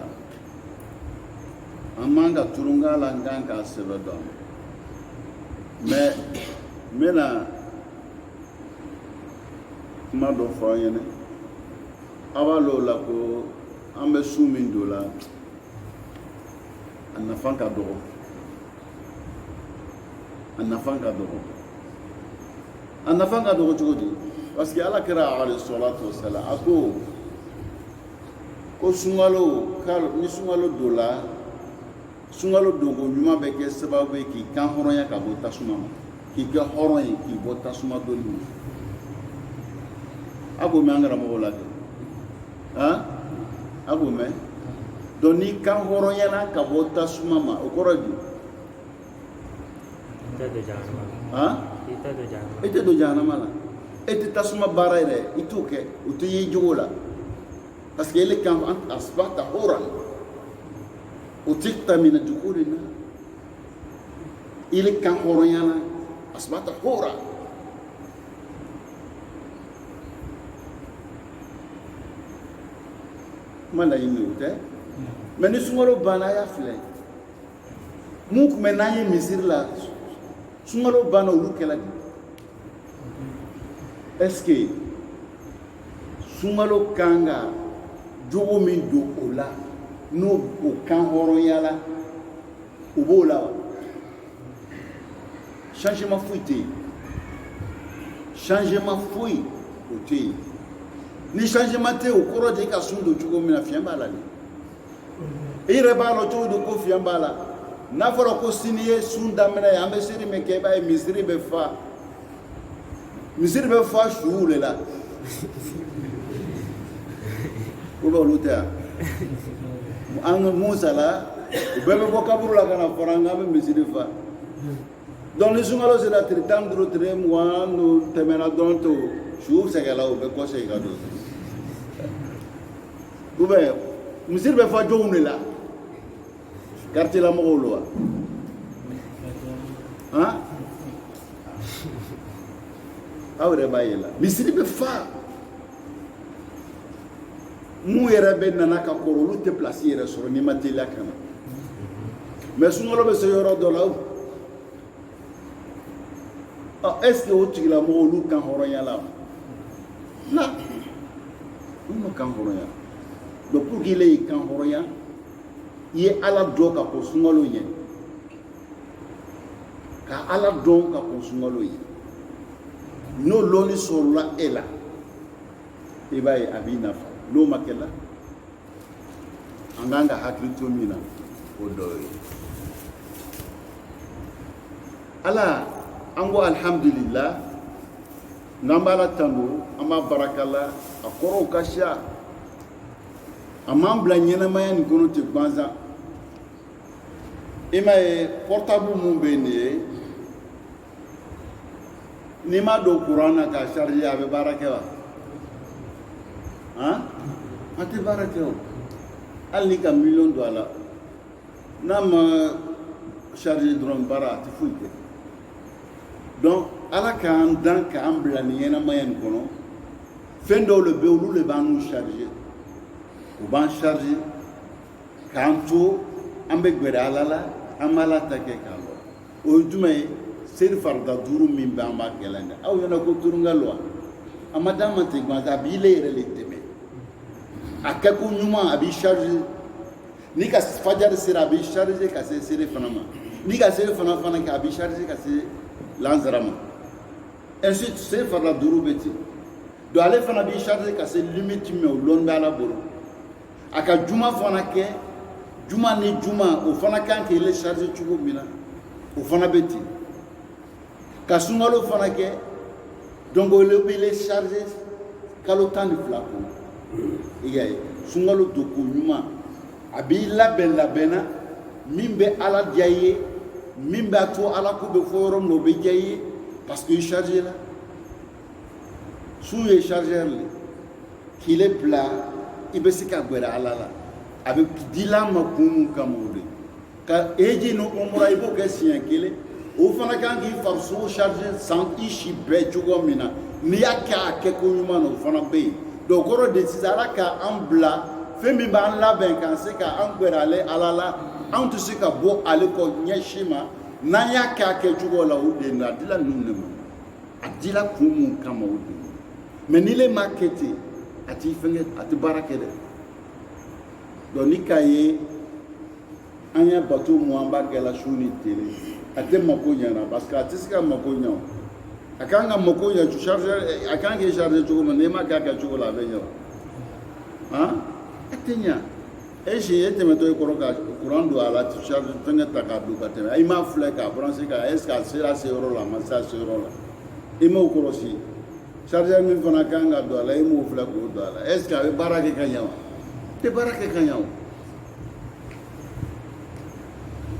la an kan k'a sɛbɛ dɔn mais n bɛna kuma dɔ fɔ an ɲɛna a b'a lɔn o la ko an bɛ su min don la a nafa ka dɔgɔ cogo di parce que ala kɛra alayhi salatu wasalam a ko sunkalo ni sunkalo don la sunkalo donko ɲuman bɛ kɛ sababu ye k'i kan hɔrɔnya ka bɔ tasuma ma k'i kɛ hɔrɔn ye k'i bɔ tasuma doli ma a k'o mɛn an karamɔgɔw la kɛ a k'o mɛn donc n'i kan hɔrɔnyala ka bɔ tasuma ma o kɔrɔ ye di i tɛ don jahanama la e tɛ tasuma baara yɛrɛ i t'o kɛ o tɛ ye jogo la parce que ele kan asbata horan utikta min dukulina ele kan horoyana asbata hora mana ini ute mais ni sungalo bana ya filɛ mun kun bɛ n'an ye misiri la sungalo bana olu kɛla di est ce que sungalo kan ka jogo min don o la n'o o kan hɔrɔnyala o b'o la wa changement foyi tɛ yen changement foyi o tɛ yen ni changement tɛ yen o kɔrɔ de ka sun don cogo min na fiɲɛ b'a la de i yɛrɛ b'a lɔn cogo di ko fiɲɛ b'a la n'a fɔra ko sini ye sun daminɛ ye an bɛ seli min kɛ i b'a ye misiri bɛ fa suw de la ko bɛ olu tɛ yan an ka mun sala u bɛɛ bɛ bɔ kaburu la ka na fara an kan an bɛ misiri fa donc ni sunkalo sera tile 15 tile 20 n'o tɛmɛna dɔrɔn to suw sɛgɛla u bɛ kɔsegin ka don ou bien misiri bɛ fa jɔnw de la quartier la mɔgɔw lo wa han aw yɛrɛ b'a ye la misiri bɛ fa mun yɛrɛ bɛ nana ka kɔrɔ olu tɛ place yɛrɛ sɔrɔ n'i ma teliya ka na mais sunkalo bɛ se yɔrɔ dɔ la est ce que o tigilamɔgɔ olu kan hɔrɔnyala wa la olu ma kan hɔrɔnya donc pour qu'il y'i kan hɔrɔnya i ye ala dɔn ka kɔn sunkalo ɲɛ ka ala dɔn ka kɔn sunkalo ye n'o lɔnni sɔrɔla e la i b'a ye a b'i nafa n'o ma kɛ la an kan ka hakili to min na o dɔ ye ala an ko alhamdulillah n'an b'a la tanu an b'a baraka la a kɔrɔw ka ca a m'an bila ɲɛnamaya nin kɔnɔ ten gansan i m'a ye portable mun bɛ nin ye n'i ma don courant na k'a charger a bɛ baara kɛ wa han a tɛ baara kɛ o hali ni ka million don a la n'a ma charger dɔrɔn baara a tɛ foyi kɛ donc ala k'an dan k'an bila nin ɲɛnamaya nin kɔnɔ fɛn dɔw de bɛ yen olu de b'an n'u charger u b'an charger k'an to an bɛ gɛrɛ ala la an b'ala ta kɛ k'a lɔ o ye jumɛn ye seli farida 5 min bɛ an b'a gɛlɛn dɛ aw ɲɛna ko turunkɛ lɔ a ma d'a ma ten gansan a b'i le yɛrɛ le tɛmɛ a kɛ ko ɲuman a b'i charger ni ka fajari sera a b'i charger ka se sere fana ma ni ka sere fana kɛ a b'i charger ka se lansara ma ensuite sere farala 5 bɛ ten donc ale fana b'i charger ka se limite min o lɔn bɛ ala bolo a ka juma fana kɛ juma ni juma o fana kan k'ile charger cogo min na o fana bɛ ten ka sunkalo fana kɛ donc olu b'ile charger kalo 12 kɔnɔ i y'a ye sunkalo doko ɲuman a b'i labɛnna min bɛ ala diya i ye min b'a to ala ko bɛ fɔ yɔrɔ min na o bɛ diya i ye parce que i charger la su ye chargeur le k'ile bila i bɛ se ka gwɛrɛ ala la a bɛ dila ma kun mun kama o de ka eji ni umura i b'o kɛ siɲɛ 1 o fana kan k'i farisogo charger san i si bɛɛ cogo min na n'i y'a kɛ a kɛ ko ɲuman na o fana bɛ yen donc kɔrɔ de sisan ala k'an bila fɛn min b'an labɛn k'an se k'an gwɛrɛ ale ala la anw tɛ se ka bɔ ale kɔ ɲɛsin ma n'an y'a kɛ a kɛcogo la o de a dila ninnu de ma a dila kun mun kama o de mais n'i le ma kɛ ten a t'i fɛngɛ a tɛ baara kɛ dɛ donc ni k'a ye an y'a bato mun an b'a kɛ la su ni tile a tɛ mako ɲɛ na parce que a tɛ se ka mako ɲɛ o a kan ka mako ɲɛ chargeur a kan k'i charger cogo min n'i ma kɛ a kɛcogo la a bɛ ɲɛ o han a tɛ ɲɛ e si e tɛmɛtɔ i kɔrɔ ka courant don a la charge fɛngɛ ta k'a don ka tɛmɛ i m'a filɛ k'a brancher ka est ce que a sera se yɔrɔ la a ma se a se yɔrɔ la i m'o kɔlɔsi chargeur min fana kan ka don a la i m'o filɛ k'o don a la est ce que a bɛ baara kɛ ka ɲɛ wa tɛ baara kɛ ka ɲɛ o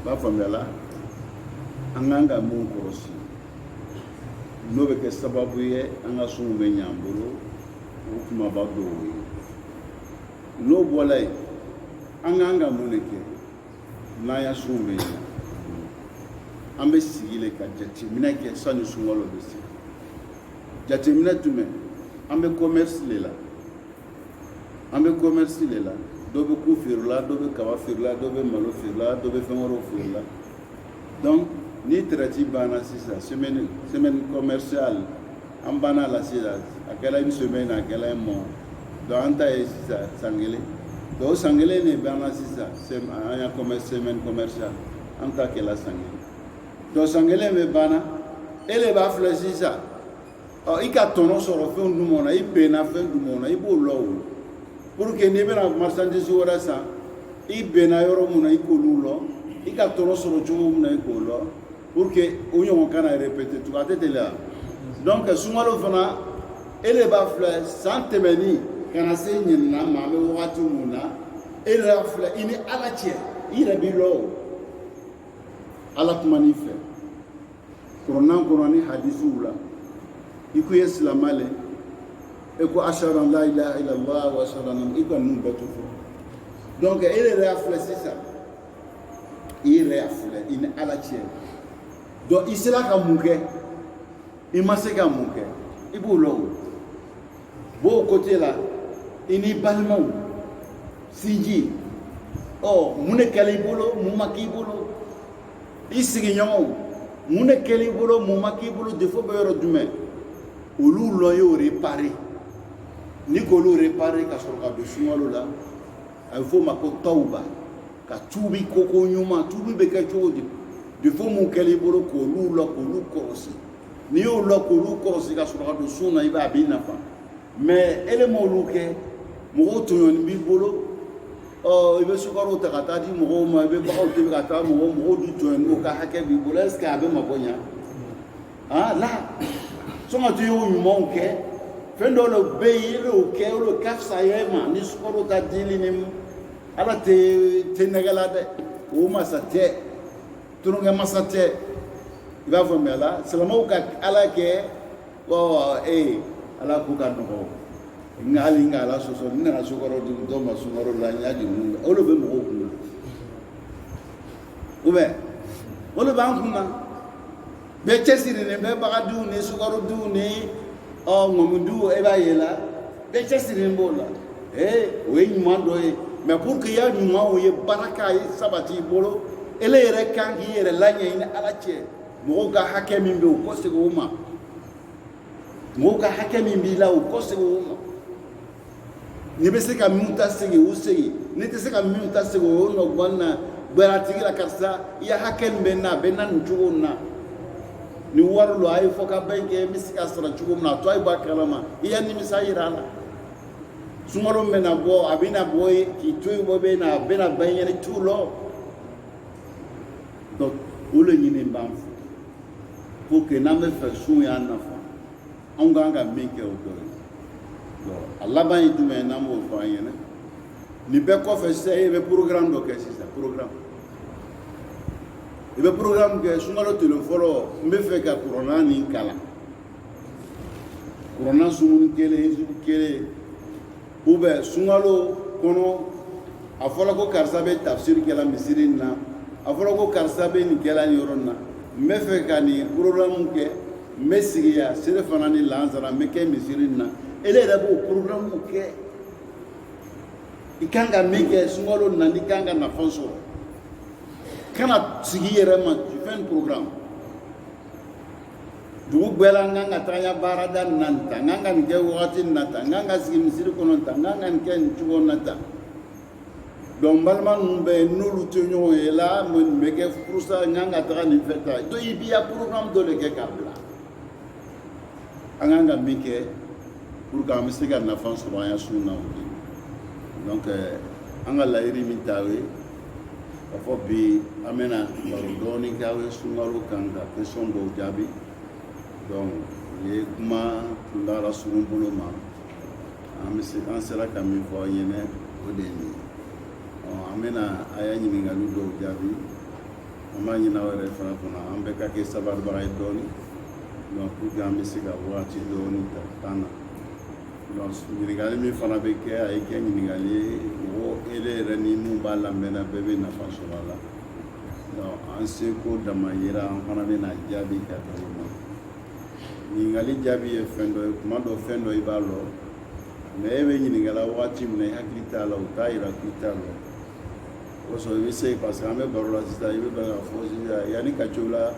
b'a faamuya la an kan ka mun kɔlɔsi n'o bɛ kɛ sababu ye an ka sunw bɛ ɲɛ an bolo o kumaba dɔw ye n'o bɔra yen an kan ka mun de kɛ n'an ya sunw bɛ ɲɛ an bɛ sigi le ka jateminɛ kɛ sani sunkalo bɛ se jateminɛ jumɛn an bɛ commerce le la an bɛ commerce le la dɔ bɛ ku feerela dɔ bɛ kaba feerela dɔ bɛ malo feerela dɔ bɛ fɛn wɛrɛw feerela donc ni traite banna sisan semaine commerciale an banna la sisan a kɛra une semaine a kɛra un mois donc an ta ye sisan san kelen donc o san kelen de banna sisan an y'a semaine commerciale an ta kɛra san kelen donc san kelen bɛ banna e de b'a filɛ sisan i ka tɔnɔ sɔrɔ fɛn jumɛn na i bɛnna fɛn jumɛn na i b'o lɔ o pour que n'i bɛna marchandise wɛrɛ san i bɛnna yɔrɔ mun na i k'olu lɔ i ka tɔnɔ sɔrɔ cogo min na i k'o lɔ pour que o ɲɔgɔn kana répéter tugun a tɛ teliya donc sunkalo fana e de b'a filɛ san tɛmɛni ka na se ɲinana ma an bɛ wagati mun na e de b'a filɛ i ni ala cɛ i yɛrɛ b'i lɔ o ala kuma n'i fɛ kuranna kɔnɔ ni hadisiw la i ko ye silamɛ le e ko ashhadu an la ilaha illallah wa ashhadu anna i ka ninnu bɛɛ to fɔ donc e de y'a filɛ sisan i yɛrɛ y'a filɛ i ni ala cɛ donc i sera ka mun kɛ i ma se ka mun kɛ i b'o lɔ o b'o côté la i n'i balimaw sinji mun de kɛra i bolo mun ma k'i bolo i sigiɲɔgɔnw mun de kɛra i bolo mun ma k'i bolo défaut bɛ yɔrɔ jumɛn olu lɔ y'o réparer ni k'olu réparer ka sɔrɔ ka don sunkalo la a bɛ f'o ma ko tawuba ka tuubi koko ɲuman tuubi bɛ kɛ cogo di défaut mun kɛra i bolo k'olu lɔ k'olu kɔlɔsi n'i y'o lɔ k'olu kɔlɔsi ka sɔrɔ ka don sun na i b'a b'i nafa mais e de m'olu kɛ mɔgɔw tɔɲɔni b'i bolo i bɛ sukaro ta ka taa di mɔgɔw ma i bɛ baganw tobi ka taa mɔgɔw du tɔɲɔni o ka hakɛ b'i bolo est ce que a bɛ mako ɲa la sɔngɔ tɛ y'o ɲumanw kɛ fɛn dɔw le bɛ yen i b'o kɛ o ka fisa ye ma ni sukaro ta dili ni ala tɛ nɛgɛ la dɛ o masa tɛ tulonkɛ masa tɛ i b'a faamuya la silamɛw ka ala kɛ ala k'u ka nɔgɔ nka hali n ka ala sɔsɔ n nana sukaro di dɔw ma sukaro la n y'a di mun o de bɛ mɔgɔw kun na ou bien o de b'an kun na bɛɛ cɛsirilen bɛ bagadiw ni sukarodiw ni ŋɔmidiw e b'a ye la bɛɛ cɛsirilen b'o la o ye ɲuman dɔ ye mais pour que i y'a ɲumanw ye baara k'a ye sabati i bolo ele yɛrɛ kan k'i yɛrɛ laɲɛ i ni ala cɛ mɔgɔw ka hakɛ min bɛ o kɔ segin o ma mɔgɔw ka hakɛ min b'i la o kɔ segin o ma ni bɛ se ka min ta segi o segi ni tɛ se ka min ta segi o nɔgɔn na baratigi la karisa i ya hakɛ min bɛ n na a bɛ na nin cogo in na ni wari lo a ye fɔ ka bɛn kɛ n bɛ se ka sara cogo min na a to a ye bɔ a kalama i ya nimisa yira a la sunkalo bɛ na bɔ a bɛ na bɔ ye k'i to yen bɔ bɛ na a bɛ na bɛn yɛrɛ tu lɔ donc o le ɲini b'an fɛ pour que n'an bɛ fɛ sun y'a nafa anw kan ka min kɛ o dɔ ye a laban ye jumɛn ye n'an b'o fɔ an ɲɛna nin bɛɛ kɔfɛ sisan e bɛ programme dɔ kɛ sisan programme i bɛ programme kɛ sunkalo tile fɔlɔ n bɛ fɛ ka kuranna nin kalan kuranna sunkalo kelen ou bien sunkalo kɔnɔ a fɔra ko karisa bɛ tafsiri kɛla misiri in na a fɔra ko karisa bɛ nin kɛla nin yɔrɔ in na n bɛ fɛ ka nin programme kɛ n bɛ sigi yan sere fana ni lansara n bɛ kɛ misiri in na ele yɛrɛ b'o programme kɛ i kan ka min kɛ sunkalo na n'i kan ka nafa sɔrɔ kana sigi yɛrɛ ma tu fais un programme dugu bɛɛ la n kan ka taga n ya baarada nin na nin ta n kan ka nin kɛ wagati nin na tan n kan ka sigi misiri kɔnɔ tan n kan ka nin kɛ nin cogo na tan donc n balima ninnu bɛ yen n'olu tɛ ɲɔgɔn ye la nin bɛ kɛ furusa n kan ka taga nin fɛ ta donc i b'i ya programme dɔ de kɛ k'a bila an kan ka min kɛ pour que an bɛ se ka nafa sɔrɔ an ya sun na o de donc an ka laɲini min t'aw ye k'a fɔ bi an bɛna baro dɔɔni k'aw ye sunkalo kan ka question dɔw jaabi donc u ye kuma tundara surun bolo ma an sera ka min fɔ aw ɲɛna o de ye nin ye an bɛna a y'a ɲininkali dɔw jaabi an b'a ɲini aw yɛrɛ fana kɔnɔ an bɛɛ ka kɛ sabalibaga ye dɔɔni donc pour que an bɛ se ka wagati dɔɔni ta tan na donc ɲininkali min fana bɛ kɛ a ye kɛ ɲininkali ye mɔgɔ ele yɛrɛ ni mun b'a lamɛnna bɛɛ bɛ nafa sɔrɔ a la donc an seko dama yira an fana bɛna jaabi ka kɛ o ma ɲininkali jaabi ye fɛn dɔ ye kuma dɔ fɛn dɔ i b'a lɔ mais e bɛ ɲininkala wagati min na i hakili t'a la o t'a yira k'i t'a lɔ o sɔrɔ i bɛ se parce que an bɛ baro la sisan i bɛ bɛn ka fɔ sisan yanni ka co la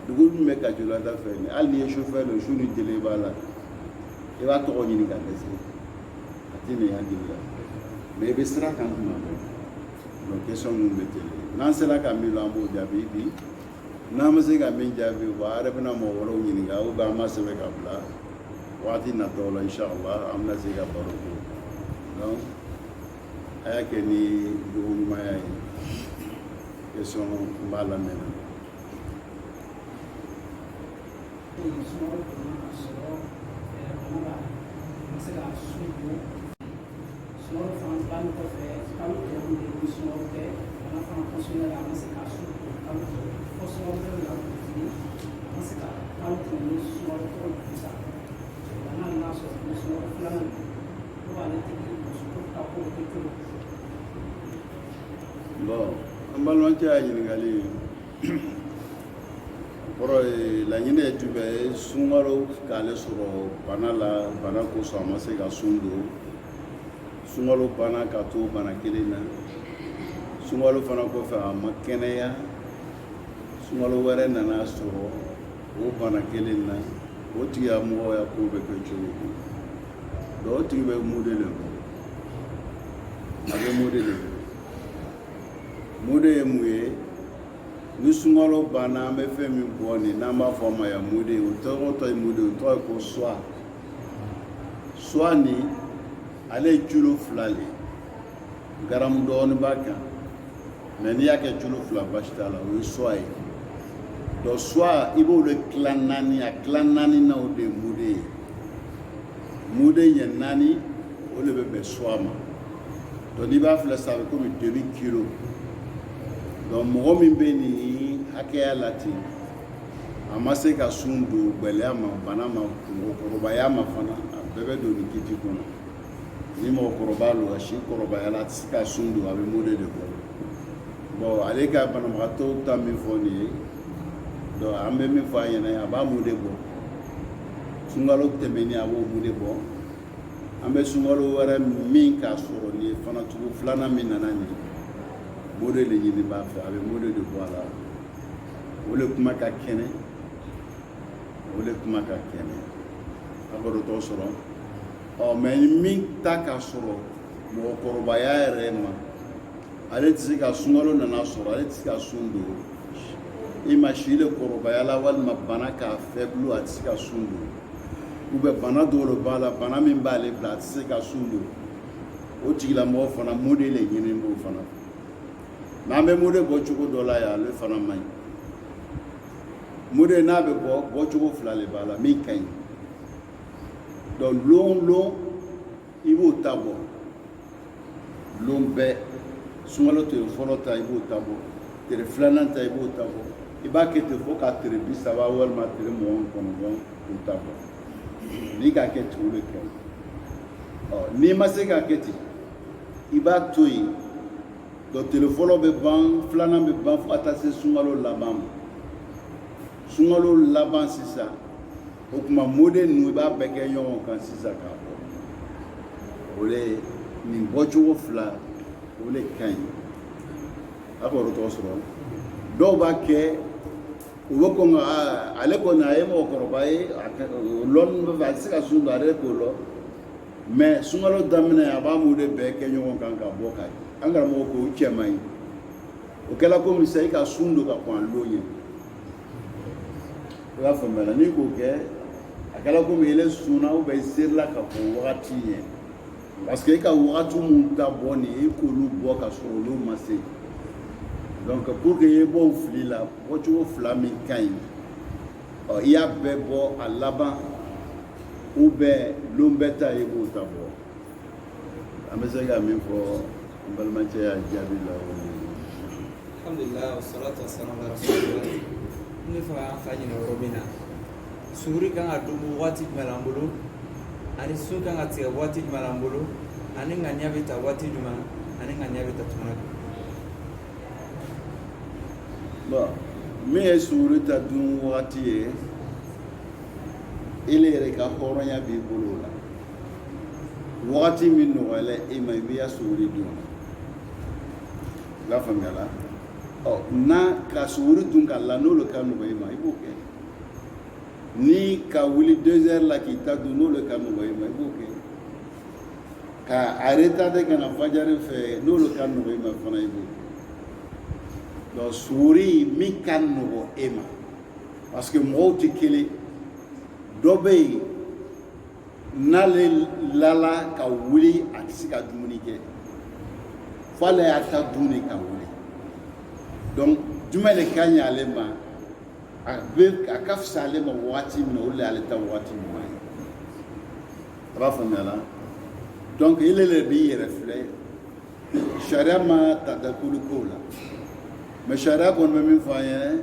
dugu min bɛ ka co la da fɛ hali n'i ye chauffeur de su ni tele b'a la i b'a tɔgɔ ɲini ka dɛsɛ a tɛ nin hakili la mais i bɛ siran kan tuma bɛɛ donc question ninnu bɛ tɛmɛ n'an sera ka min lɔ an b'o jaabi bi n'an bɛ se ka min jaabi o a yɛrɛ bɛna mɔgɔ wɛrɛw ɲininka ou bien an b'a sɛbɛn ka bila waati nataw la inshallah an bɛna se ka baro kɛ donc a y'a kɛ ni jogo ɲumanya ye question n b'a lamɛn na. Bon, an balimakɛ y'a ɲininkali ye kɔrɔ ye laɲini ye jumɛn ye sunkalo k'ale sɔrɔ bana la bana kosɔn a ma se ka sun don sunkalo bana ka to bana kelen na sunkalo fana kɔfɛ a ma kɛnɛya sunkalo wɛrɛ nana sɔrɔ o bana kelen na o tigi ya mɔgɔ ya ko bɛ kɛ cogo di donc o tigi bɛ mun de le bɔ a bɛ mun de le bɔ mun de ye mun ye ni sunkalo banna an bɛ fɛn min bɔ nin n'an b'a fɔ a ma yan mun de ye o tɔgɔ ye mun de ye o tɔgɔ ye ko soie soie nin ale ye kilo 2 le garamu dɔɔni b'a kan mais n'i y'a kɛ kilo 2 basi t'a la o ye soie ye donc soie i b'o de tila 4 a tila 4 na o de ye mun de ye mun de ɲɛ 4 o de bɛ bɛn soie ma donc n'i b'a filɛ sa a bɛ komi demi kilo donc mɔgɔ min bɛ nin hakɛya la ten a ma se ka sun don gbɛlɛya ma bana ma mɔgɔkɔrɔbaya ma fana a bɛɛ bɛ don nin kiti kɔnɔ ni mɔgɔkɔrɔba lo a si kɔrɔbaya la a tɛ se ka sun don a bɛ mun de bɔ bon ale ka banabagatɔw ta min fɔ nin ye donc an bɛ min fɔ a ɲɛna a b'a mun de bɔ sunkalo tɛmɛnen a b'o mun de bɔ an bɛ sunkalo wɛrɛ min k'a sɔrɔ nin ye fana tugu filanan min nana nin o de le ɲini b'a fɛ a bɛ mo de bɔ a la o le kuma ka kɛnɛ o le kuma ka kɛnɛ a bɛ dɔ sɔrɔ mais min ta ka sɔrɔ mɔgɔkɔrɔbaya yɛrɛ ma ale tɛ se ka sunkalo nana sɔrɔ ale tɛ se ka sun don i ma si le kɔrɔbaya la walima bana k'a faible a tɛ se ka sun don ou bien bana dɔw de b'a la bana min b'ale bila a tɛ se ka sun don o tigilamɔgɔ fana mode le ɲini n'o fana n'an bɛ mode bɔ cogo dɔ la yan ale fana man ɲi mode n'a bɛ bɔ cogo fila de b'a la min ka ɲi donc lon i b'o ta bɔ lon bɛɛ sunkalo tile fɔlɔ ta i b'o ta bɔ tile filanan ta i b'o ta bɔ i b'a kɛ ten fo ka tile 30 walima tile 29 k'o ta bɔ n'i ka kɛ ten o de kɛ n'i ma se ka kɛ ten i b'a to yen donc tile fɔlɔ bɛ ban filanan bɛ ban fo ka taa se sunkalo laban ma sunkalo laban sisan o tuma mode ninnu i b'a bɛɛ kɛ ɲɔgɔn kan sisan k'a bɔ o le nin bɔcogo fila o le ka ɲi a k'o tɔgɔ sɔrɔ dɔw b'a kɛ u bɛ kɔn ka ale kɔni a ye mɔgɔkɔrɔba ye lɔnni bɛ fɛ a tɛ se ka sun don ale k'o lɔ mais sunkalo daminɛ a b'a mode bɛɛ kɛ ɲɔgɔn kan ka bɔ ka an karamɔgɔ ko o cɛ man ɲi o kɛla komi sisan i ka sun don ka kɔn a lon ɲɛ i b'a faamuya n'i k'o kɛ a kɛla komi ele sunna ou bien i serila ka kɔn wagati ɲɛ parce que i ka wagati mun ta bɔ nin i k'olu bɔ ka sɔrɔ olu ma se donc pour que i bɔ o fili la bɔcogo fila min ka ɲi i y'a bɛɛ bɔ a laban ou bien lon bɛɛ ta i b'o ta bɔ an bɛ se ka min fɔ n balimacɛ y'a jaabi la o ye. Alhamdulillah wassalatu wassalamu ala rasulillah ne fa an fa ɲinɛ yɔrɔ min na suguri kan ka dugu waati jumɛn an bolo ani sun kan ka tigɛ waati jumɛn an bolo ani ŋaniya bɛ ta waati jumɛn ani ŋaniya bɛ ta tuma jumɛn. bon min ye suguri ta dun wagati ye ele yɛrɛ ka hɔrɔnya b'i bolo o la wagati min nɔgɔyala e ma i b'i ka suguri dun i b'a faamuya la n'a ka suguri dun ka la n'olu ka nɔgɔ i ma i b'o kɛ ni ka wuli 2 heures la k'i ta dun n'olu ka nɔgɔ i ma i b'o kɛ ka a retarder ka na fajari fɛ n'olu ka nɔgɔ i ma fana i b'o kɛ donc suguri min ka nɔgɔ e ma parce que mɔgɔw tɛ kelen dɔ bɛ yen n'ale lala ka wuli a tɛ se ka dumuni kɛ fo ale y'a ta dun de ka wuli donc jumɛn de ka ɲi ale ma a ka fisa ale ma wagati min na o de y'ale ta wagati ɲuman ye a b'a faamuya la donc ele de b'i yɛrɛ filɛ sariya ma tatakulu kow la mais sariya kɔni bɛ min fɔ an ye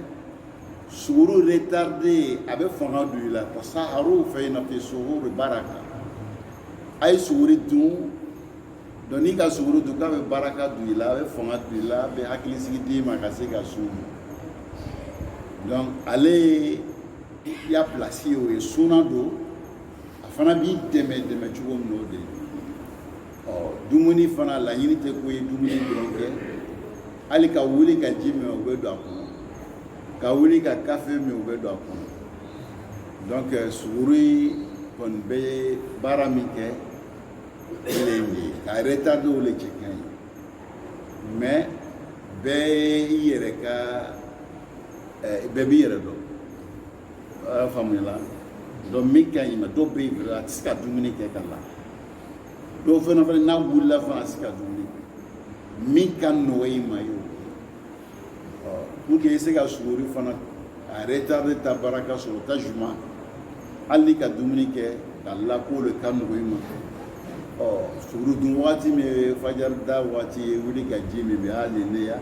suguru retardé a bɛ fanga don i la tasaharu fa inna fi suhuri baraka a ye suguri dun donc n'i ka suguri dun k'a bɛ baraka don i la a bɛ fanga don i la a bɛ hakilisigi d'i ma ka se ka sun donc ale y'a place ye o ye sunan don a fana b'i dɛmɛ cogo min n'o de ye dumuni fana laɲini tɛ ko ye dumuni dɔrɔn kɛ hali ka wuli ka ji min o bɛ don a kɔnɔ ka wuli ka kafe min o bɛ don a kɔnɔ donc suguri kɔni bɛ baara min kɛ ele ye ka retarder o le cɛ ka ɲi mais bɛɛ i yɛrɛ ka bɛɛ b'i yɛrɛ dɔn a y'a faamuya la donc min ka ɲi ma dɔw bɛ yen a tɛ se ka dumuni kɛ ka la dɔw fana n'a wulila fana a tɛ se ka dumuni kɛ min ka nɔgɔ i ma y'o pour que i se ka suguri fana a retarder ta baraka sɔrɔ ta juma hali ni ka dumuni kɛ ka la k'o le ka nɔgɔ i ma suguri dun wagati min ye fajari da wagati ye wuli ka ji min bɛ hali ne ya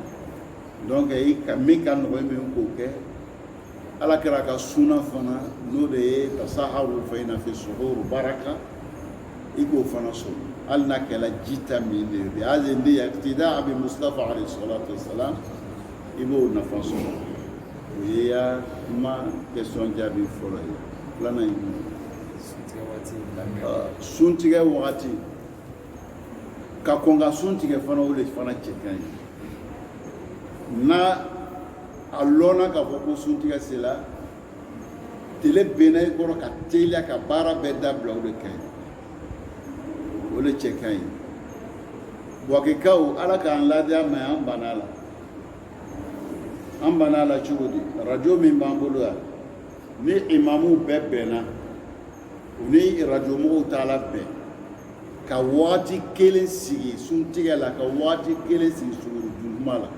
donc min ka nɔgɔ i ma k'o kɛ ala kɛra ka suna fana n'o de ye tasaharu fa inna fi suhuri baraka i k'o fana sɔrɔ hali n'a kɛla ji ta min de ye hali ne ya iqtidaa bi Mustafa alayhi salatu wassalam i b'o nafa sɔrɔ o ye ya kuma question jaabi fɔlɔ ye filanan ye suntigɛ wagati ka kɔn ka sun tigɛ fana o de fana cɛ ka ɲi n'a a lɔnna k'a fɔ ko suntigɛ sera tile benna i kɔrɔ ka teliya ka baara bɛɛ dabila o de ka ɲi o de cɛ ka ɲi wakikaw ala k'an ladiya mɛ an banna la an banna la cogo di radio min b'an bolo yan ni imamu bɛɛ bɛnna u ni radio mɔgɔw t'a la bɛn ka waati kelen sigi suntigɛ la ka waati kelen sigi suguri juntuma la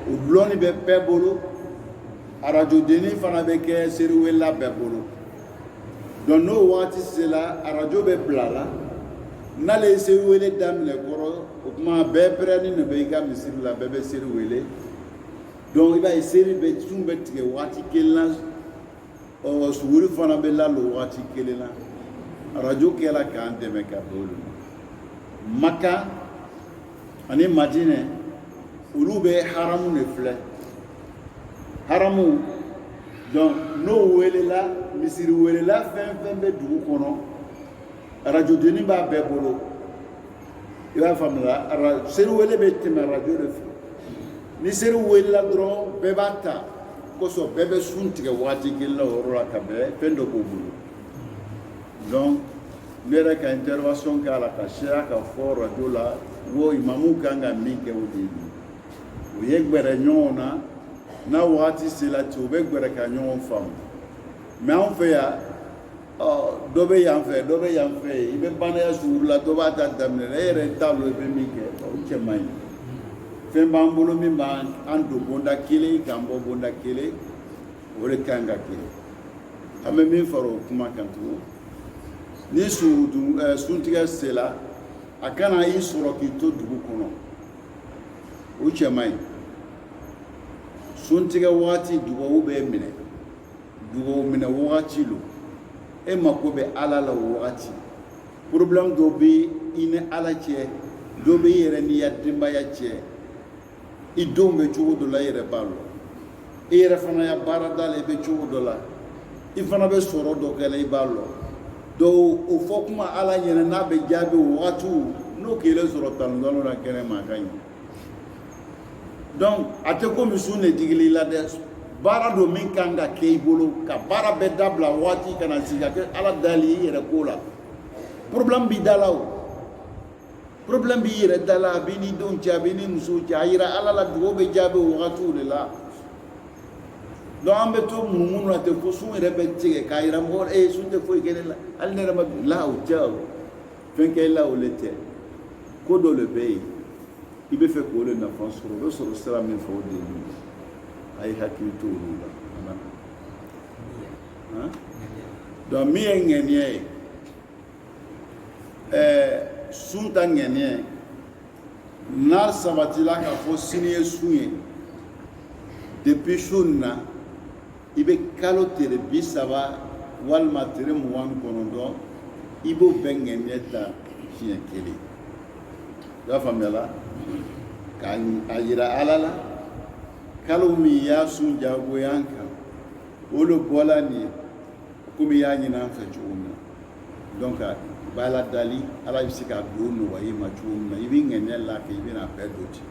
o dulɔni bɛ bɛɛ bolo radio denni fana bɛ kɛ seriwela bɛɛ bolo donc n'o waati sera radio bɛ bila la n'ale ye seri wele daminɛ kɔrɔ o tuma bɛɛ pɛrɛnnen de bɛ i ka misiri la bɛɛ bɛ seri wele donc i b'a ye seri bɛ sun bɛ tigɛ waati kelen na suguri fana bɛ lalo waati kelen na radio kɛra k'an dɛmɛ ka bɔ olu ma Maka ani Madinɛ olu bɛ haramu de filɛ haramu donc n'o welela misiri welela fɛn fɛn bɛ dugu kɔnɔ radio denni b'a bɛɛ bolo i b'a faamuya seri wele bɛ tɛmɛ radio de fɛ ni seri welela dɔrɔn bɛɛ b'a ta kosɔn bɛɛ bɛ sun tigɛ waati kelen na o yɔrɔ la ka bɛn fɛn dɔ b'o bolo donc ne yɛrɛ ka intervention k'a la ka seya ka fɔ radio la wo imamu kan ka min kɛ o de ye u ye gbɛrɛ ɲɔgɔn na n'a waati sera ten u bɛ gbɛrɛ ka ɲɔgɔn faamu mais anw fɛ yan dɔ bɛ yan fɛ dɔ bɛ yan fɛ i bɛ banaya suguri la dɔ b'a ta daminɛ e yɛrɛ t'a dɔn i bɛ min kɛ o cɛ man ɲi fɛn b'an bolo min b'an don bonda kelen k'an bɔ bonda kelen o de kan ka kɛ an bɛ min fara o kuma kan tugun ni suntigɛ sera a kana i sɔrɔ k'i to dugu kɔnɔ o cɛ man ɲi suntigɛ wagati dugawu bɛ minɛ dugawu minɛ wagati lo e mako bɛ ala la o wagati problème dɔ bɛ i ni ala cɛ dɔ bɛ i yɛrɛ n'i ya denbaya cɛ i denw bɛ cogo dɔ la i yɛrɛ b'a lɔ i yɛrɛ fana ya baarada la i bɛ cogo dɔ la i fana bɛ sɔrɔ dɔ kɛ la i b'a lɔ donc o fɔ kuma ala ɲɛna n'a bɛ jaabi o wagatiw n'o kɛlen sɔrɔ tanudɔn la kɛnɛ ma a ka ɲi donc a tɛ komi sun de digili la dɛ baara dɔ min kan ka kɛ i bolo ka baara bɛɛ dabila waati kana sigi ka kɛ ala dali i yɛrɛ ko la problème b'i da la o problème b'i yɛrɛ da la a b'i ni denw cɛ a b'i ni musow cɛ a yira ala la dugawu bɛ jaabi o wagatiw de la donc an bɛ to munumunu na ten fo sun yɛrɛ bɛ tigɛ k'a yira mɔgɔ sun tɛ foyi kɛ ne la hali ne yɛrɛ ma la o tɛ o fɛn kɛ la o le tɛ ko dɔ le bɛ yen i bɛ fɛ k'o le nafa sɔrɔ o bɛ sɔrɔ sira min fɛ o de ye a ye hakili to olu la donc min ye ŋaniya ye sun ta ŋaniya n'a sabatila k'a fɔ sini ye sun ye depuis sun na i bɛ kalo tile 30 walima tile 29 i b'o bɛɛ ŋaniya ta siɲɛ kelen i y'a faamuya la k'a yira ala la kalo min y'a sun jagoya an kan o de bɔla nin ye komi i y'a ɲini an fɛ cogo min na donc b'a la dali ala bɛ se ka don nɔgɔya i ma cogo min na i bɛ ŋaniya lakɛ i bɛna bɛɛ don ten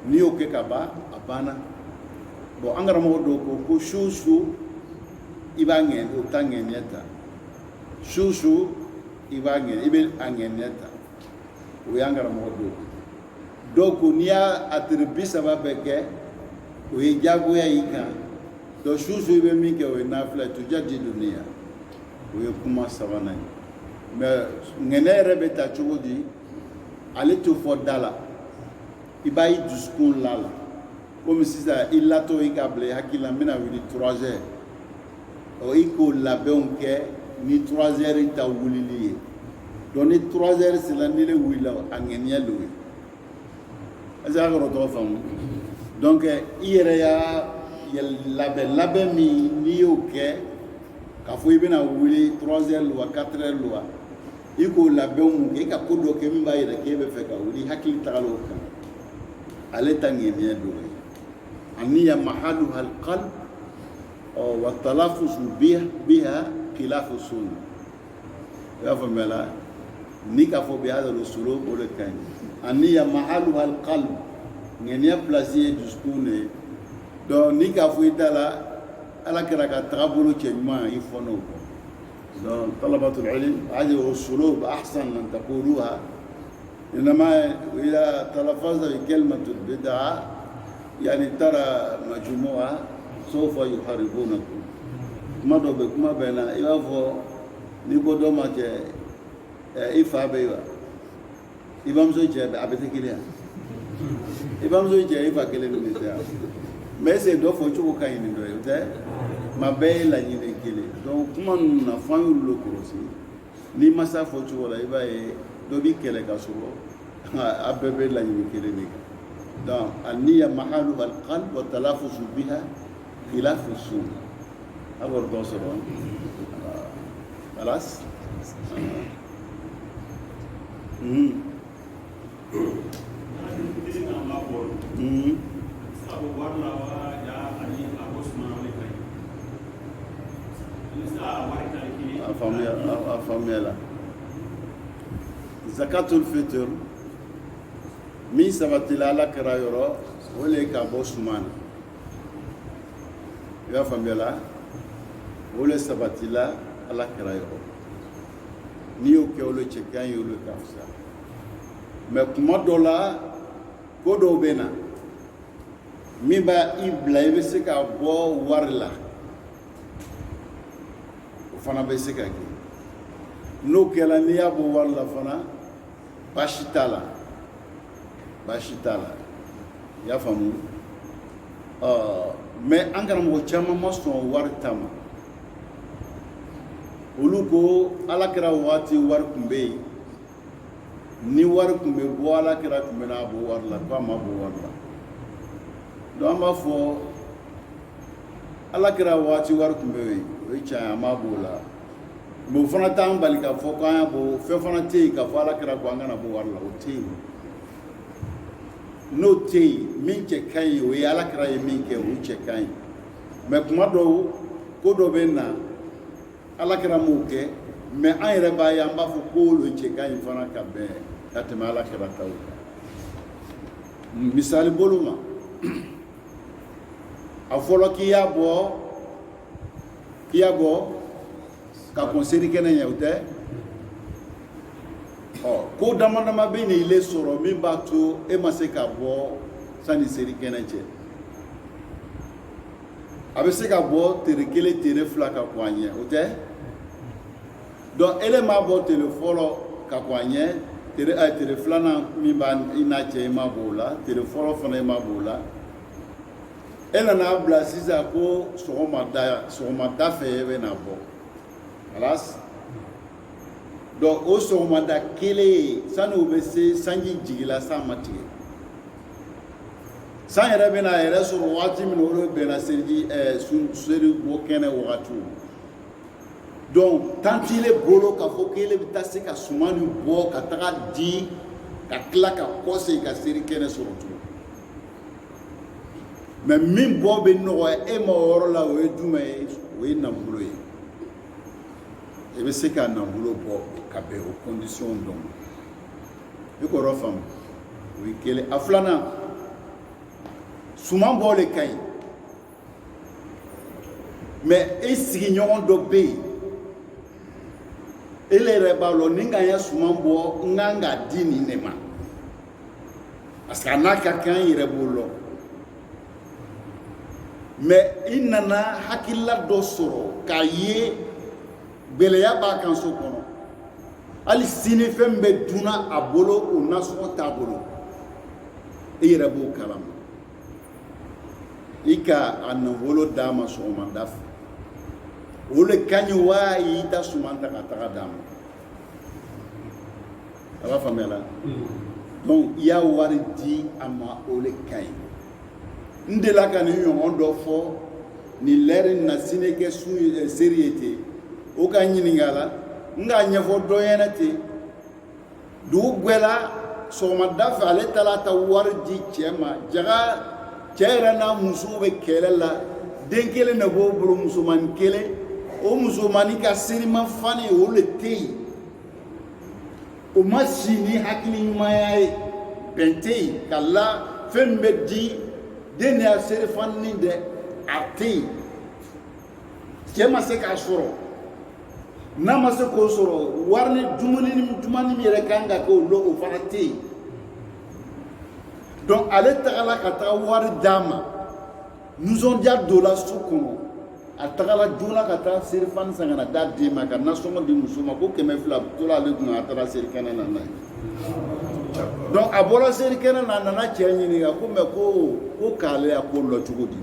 n'i y'o kɛ ka ban a banna bon an karamɔgɔ dɔw ko su o su i b'a ŋaniya o ta ŋaniya ta su o su i b'a ŋaniya i bɛ a ŋaniya ta o y'an karamɔgɔ dɔw ko n'i y'a tile 30 bɛɛ kɛ o ye jagoya y'i kan donc su o su i bɛ min kɛ o ye nafila tujadidu niya o ye kuma sabanan ye mais ŋaniya yɛrɛ bɛ ta cogo di ale tɛ fɔ da la i b'a y'i dusukun la komi sisan i latɔ i ka bila i hakili la n bɛna wuli 3 heures i k'o labɛnw kɛ ni 3 heures ta wulili ye donc ni 3 heures sera ni ne wulila a ŋaniya lo ye est-ce que a kɔrɔ tɔgɔ faamu donc i yɛrɛ y'a labɛn min n'i y'o kɛ k'a fɔ i bɛna wuli 3 heures lo wa 4 heures lo wa i k'o labɛnw mun kɛ i ka ko dɔ kɛ min b'a yɛrɛ k'e bɛ fɛ ka wuli i hakili tagala o kan ale ta ŋaniya lo ye النية محلها القلب والتلفظ بها خلاف السنة يفهم لا نيكافو بهذا الأسلوب ولا كان النية محلها القلب نية بلاسيه دسكونة دون نيكافو يدلا على كراكا تقبلوا كلمة يفونو دون طلبة العلم هذه الأسلوب أحسن أن تقولوها إنما إذا تلفظ بكلمة البدعة يعني ترى مجموعة سوف يحاربونكم ما دوبك ما بينا يافو نيكو دوما كي إفا بيوا إبام زوجي أبتكيليا إبام زوجي إفا كيليا mais c'est do fo chuko kayini do yote mabe la nyine kile donc kuma na fanyu lo krosi ni masa fo chuko la iba e do bi kele ka suro abebe la nyine kile ni donc النية محلها القلب والتلفظ بها خلاف السنة أول دوسرون خلاص أفهمي زكاة الفطر mi sabatila ala kɛra yɔrɔ o le ka bɔ suma na i y'a faamuya la o le sabatila ala kɛra yɔrɔ n'i y'o kɛ o le cɛ kan ye o le ka fisa mais kuma dɔ la ko dɔw bɛ na min b'a i bila i bɛ se ka bɔ wari la o fana bɛ se ka kɛ n'o kɛra n'i y'a bɔ wari la fana baasi t'a la baasi t'a la i y'a faamu mais an karamɔgɔ caman ma sɔn wari ta ma olu ko ala kɛra waati wari tun bɛ yen ni wari tun bɛ bɔ ala kɛra tun bɛ n'a bɔ wari la ko a ma bɔ wari la donc an b'a fɔ ala kɛra waati wari tun bɛ yen o ye tiɲɛ a ma bɔ la mais o fana t'an bali k'a fɔ ko an y'a bɔ fɛn fana tɛ yen k'a fɔ ala kɛra ko an kana bɔ wari la o tɛ yen n'o tɛ yen min cɛ ka ɲi o ye ala kɛra ye min kɛ o cɛ ka ɲi mais kuma dɔw ko dɔ bɛ na ala kɛra m'o kɛ mais an yɛrɛ b'a ye an b'a fɔ ko olu cɛ ka ɲi fana ka bɛn ka tɛmɛ ala kɛra taw kan misali bolo ma a fɔlɔ k'i y'a bɔ ka kɔn selikɛnɛ ɲɛ o tɛ ko dama dama bɛ nin ile sɔrɔ min b'a to e ma se ka bɔ sani selikɛnɛ cɛ a bɛ se ka bɔ tere kelen tere fila ka kɔn a ɲɛ o tɛ donc ele m'a bɔ tere fɔlɔ ka kɔn a ɲɛ tere filanan min b'a i n'a cɛ i ma bɔ o la tere fɔlɔ fana i ma bɔ o la e nana bila sisan ko sɔgɔmada fɛ e bɛ na bɔ alas donc o sɔgɔmada kelen sani o bɛ se sanji jigila san ma tigɛ san yɛrɛ bɛ na a yɛrɛ sɔrɔ waati min na o de bɛnna seri bɔ kɛnɛ wagatiw donc tant t'i le bolo k'a fɔ k'ele bɛ taa se ka suman nin bɔ ka taga di ka tila ka kɔsegin ka seri kɛnɛ sɔrɔ tugun mais min bɔ bɛ nɔgɔya e ma o yɔrɔ la o ye jumɛn ye o ye nafolo ye i bɛ se ka nafolo bɔ ka bɛn o condition dɔn i k'o yɔrɔ faamu o ye kelen a filanan suman bɔ de ka ɲi mais e sigiɲɔgɔn dɔ bɛ yen ele yɛrɛ b'a dɔn ni ka n ye suman bɔ n kan k'a di nin de ma parce que a n'a ka kan yɛrɛ b'o lɔ mais i nana hakilila dɔ sɔrɔ k'a ye gɛlɛya b'a kan so kɔnɔ hali sini fɛn bɛ dunna a bolo o nasɔngɔ t'a bolo e yɛrɛ b'o kalama i ka a nafolo d'a ma sɔgɔmada fɛ o le ka ɲi wa i y'i ta suman ta ka taga d'a ma a b'a faamuya la donc i y'a wari di a ma o le ka ɲi n delila ka nin ɲɔgɔn dɔ fɔ nin lɛri na sini kɛ seri ye ten o ka ɲininka la n k'a ɲɛfɔ dɔ ɲɛna ten dugu bɛɛ sɔgɔmada fɛ ale taara ta wari di cɛ ma jaga cɛ yɛrɛ n'a musow bɛ kɛlɛ la den kelen de b'o bolo musomanin kelen o musomanin ka selimafani o le tɛ yen o ma si ni hakili ɲumanya ye bɛn tɛ yen ka la fɛn min bɛ di den de y'a selifani dɛ a tɛ yen cɛ ma se k'a sɔrɔ n'a ma se k'o sɔrɔ wari ni dumuni min yɛrɛ kan ka kɛ o fana tɛ yen donc ale tagala ka taga wari d'a ma nisɔndiya dɔ la su kɔnɔ a tagala joona ka taa serifani san ka na d'a den ma ka nasɔngɔ di muso ma ko 200 tora ale kun a taara serikɛnɛ na n'a ye donc a bɔra serikɛnɛ na a nana cɛ ɲininka ko mais ko k'ale a ko lɔ cogo di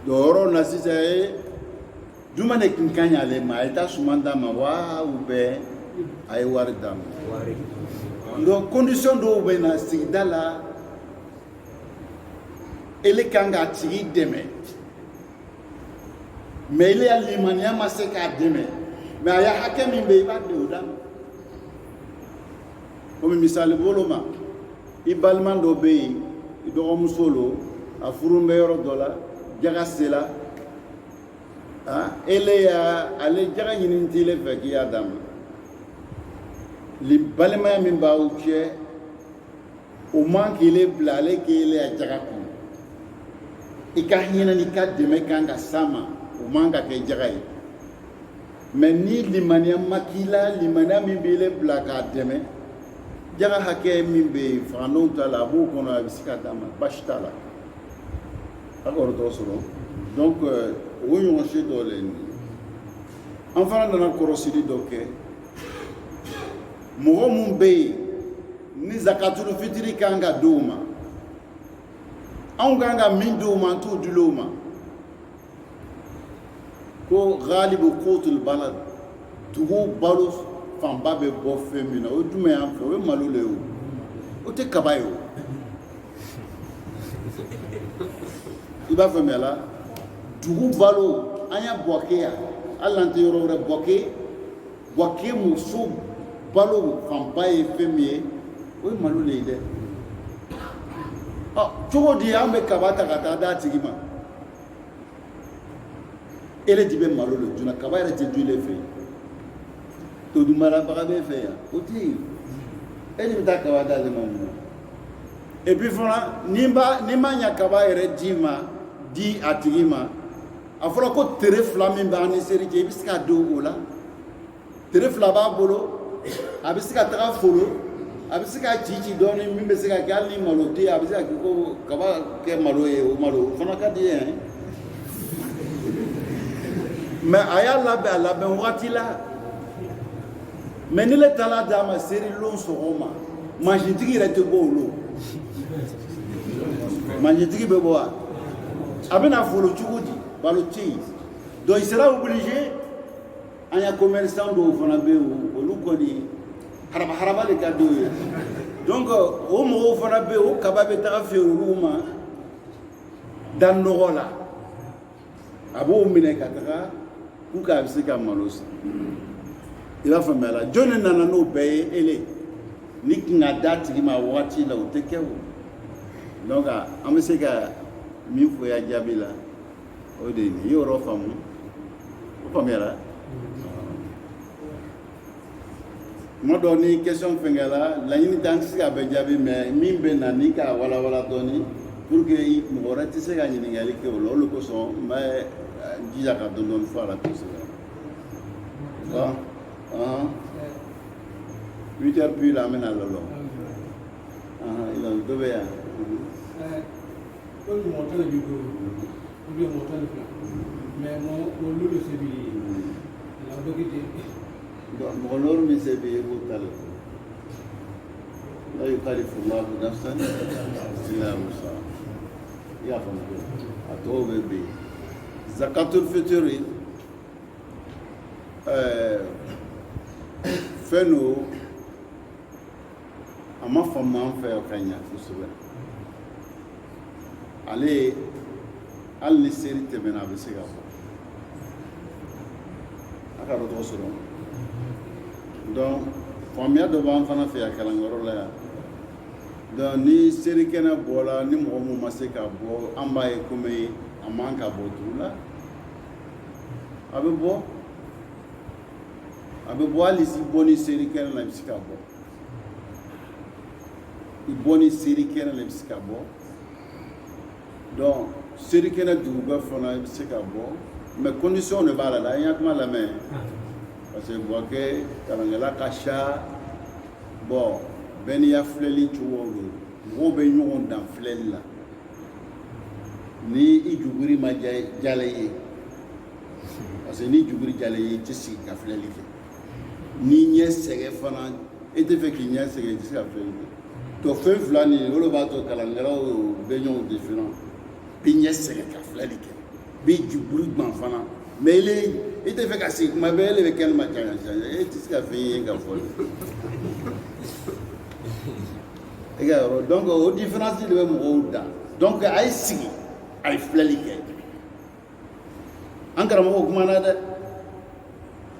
donc yɔrɔ na sisan juma de tun ka ɲi ale ma a ye taa suman d'a ma wa ou bien a ye wari d'a ma donc condition dɔw bɛ na sigida la ele kan k'a tigi dɛmɛ mais ele ya limaniya ma se k'a dɛmɛ mais a ye hakɛ min bɛ yen i b'a di o da ma komi misali bolo ma i balima dɔ bɛ yen i dɔgɔmuso lo a furu bɛ yɔrɔ dɔ la jaga sela ale jaga ɲini t'ile fɛ k'i y'a d'a ma balimaya min b'aw cɛ o man k'ile bila ale k'ile ya jaga kɔnɔ i ka hinɛ n'i ka dɛmɛ kan ka s'a ma o man ka kɛ jaga ye mais ni limaniya ma k'i la limaniya min b'ile bila k'a dɛmɛ jaga hakɛ min bɛ yen fagandenw ta la a b'o kɔnɔ a bɛ se ka d'a ma basi t'a la a ka yɔrɔ tɔ sɔrɔ donc o ɲɔgɔn se dɔ le ye an fana nana kɔrɔsili dɔ kɛ mɔgɔ mun bɛ yen ni zakatul fitiri kan ka di o ma anw kan ka min di o ma an t'o di o ma ko ghalibu qutul balad dugu balo fanba bɛ bɔ fɛn min na o ye jumɛn y'an fɛ o ye malo le ye o tɛ kaba ye o i b'a faamuya la dugu balo an y'a bɔkɛ yan hali n'an tɛ yɔrɔ wɛrɛ bɔkɛ muso balo fanba ye fɛn min ye o ye malo le ye dɛ cogo di an bɛ kaba ta ka taa d'a tigi ma ele de bɛ malo le joona kaba yɛrɛ tɛ dun ele fɛ yen todunmarabaga bɛ fɛ yan o tɛ yen e de bɛ taa kaba d'ale ma mun et puis fana n'i ma ɲa kaba yɛrɛ di a tigi ma a fɔra ko tere fila min b'an ni seri cɛ i bɛ se ka don o la tere fila b'a bolo a bɛ se ka taga foro a bɛ se ka ci dɔɔnin min bɛ se ka kɛ hali ni malo tɛ yen a bɛ se ka kɛ ko kaba kɛ malo ye o malo o fana ka di ye mais a y'a labɛn a labɛn wagati la mais ni le taara d'a ma seri lon sɔgɔma mansintigi yɛrɛ tɛ bɔ o lon mansintigi bɛ bɔ wa a bɛna foro cogo di balo tɛ yen donc il sera obligé an ya commerçant dɔw fana bɛ yen olu kɔni haraba de ka d'o ye donc o mɔgɔw fana bɛ yen o kaba bɛ taga feere olu ma da nɔgɔ la a b'o minɛ ka taga k'u k'a bɛ se ka malo san i b'a faamuya la jɔnni nana n'o bɛɛ ye ele ni kun ka d'a tigi ma wagati la o tɛ kɛ o donc an bɛ se ka min fɔ ya jaabi la o de ye nin i y'o faamu o faamuyara tuma dɔ ni question fɛnkɛla laɲini tɛ an tɛ se ka bɛɛ jaabi mais min bɛ na ni k'a walawala dɔɔni pour que mɔgɔ wɛrɛ tɛ se ka ɲininkali kɛ o la o de kosɔn n bɛ jija ka dɔɔni fɔ a la kosɛbɛ bon 8 heures puis la an bɛna lɔlɔ dɔ bɛ yan ko mɔgɔ tɛ b'i bolo ou bien mɔgɔ tɛ fila mais olu de se b'i ye la dɔ k'i ten mɔgɔ n'olu min se b'i ye i b'o ta la la yukallifu Allahu nafsan illa wus'aha i y'a faamu ko a tɔgɔw bɛ bɛ yen zakatul fitiri fɛn do a ma faamu an fɛ ka ɲɛ kosɛbɛ ale hali ni seri tɛmɛna a bɛ se ka bɔ a ka yɔrɔ tɔgɔ sɔrɔ donc faamuya dɔ b'an fana fɛ yan kalanyɔrɔ la yan donc ni seri kɛnɛ bɔra ni mɔgɔ mun ma se ka bɔ an b'a ye komi a man ka bɔ dugu la a bɛ bɔ hali si bɔ ni seri kɛnɛ la i bɛ se ka bɔ i bɔ ni seri kɛnɛ la i bɛ se ka bɔ donc seri kɛnɛ dugubɛ fana i bɛ se ka bɔ mais condition de b'a la la an y'a kuma lamɛn parce que Bouaké kalankɛla ka ca bon bɛɛ n'i ya filɛli cogo don mɔgɔw bɛ ɲɔgɔn dan filɛli la ni i juguri ma jala i ye parce que ni juguri jala i ye i tɛ sigi ka filɛli kɛ ni ɲɛ sɛgɛ fana i tɛ fɛ k'i ɲɛ sɛgɛ i tɛ se ka filɛli kɛ to fɛn fila nin o de b'a to kalankɛlaw bɛ ɲɔgɔn différent bi ɲɛ sɛgɛ ka filɛli kɛ bi juguri gban fana mais i tɛ fɛ ka sigi kuma bɛɛ ele bɛ kɛnɛma caya e tɛ se ka fɛn ye ka fɔ i ka yɔrɔ donc o différence de bɛ mɔgɔw da donc a ye sigi a ye filɛli kɛ an karamɔgɔ kumana dɛ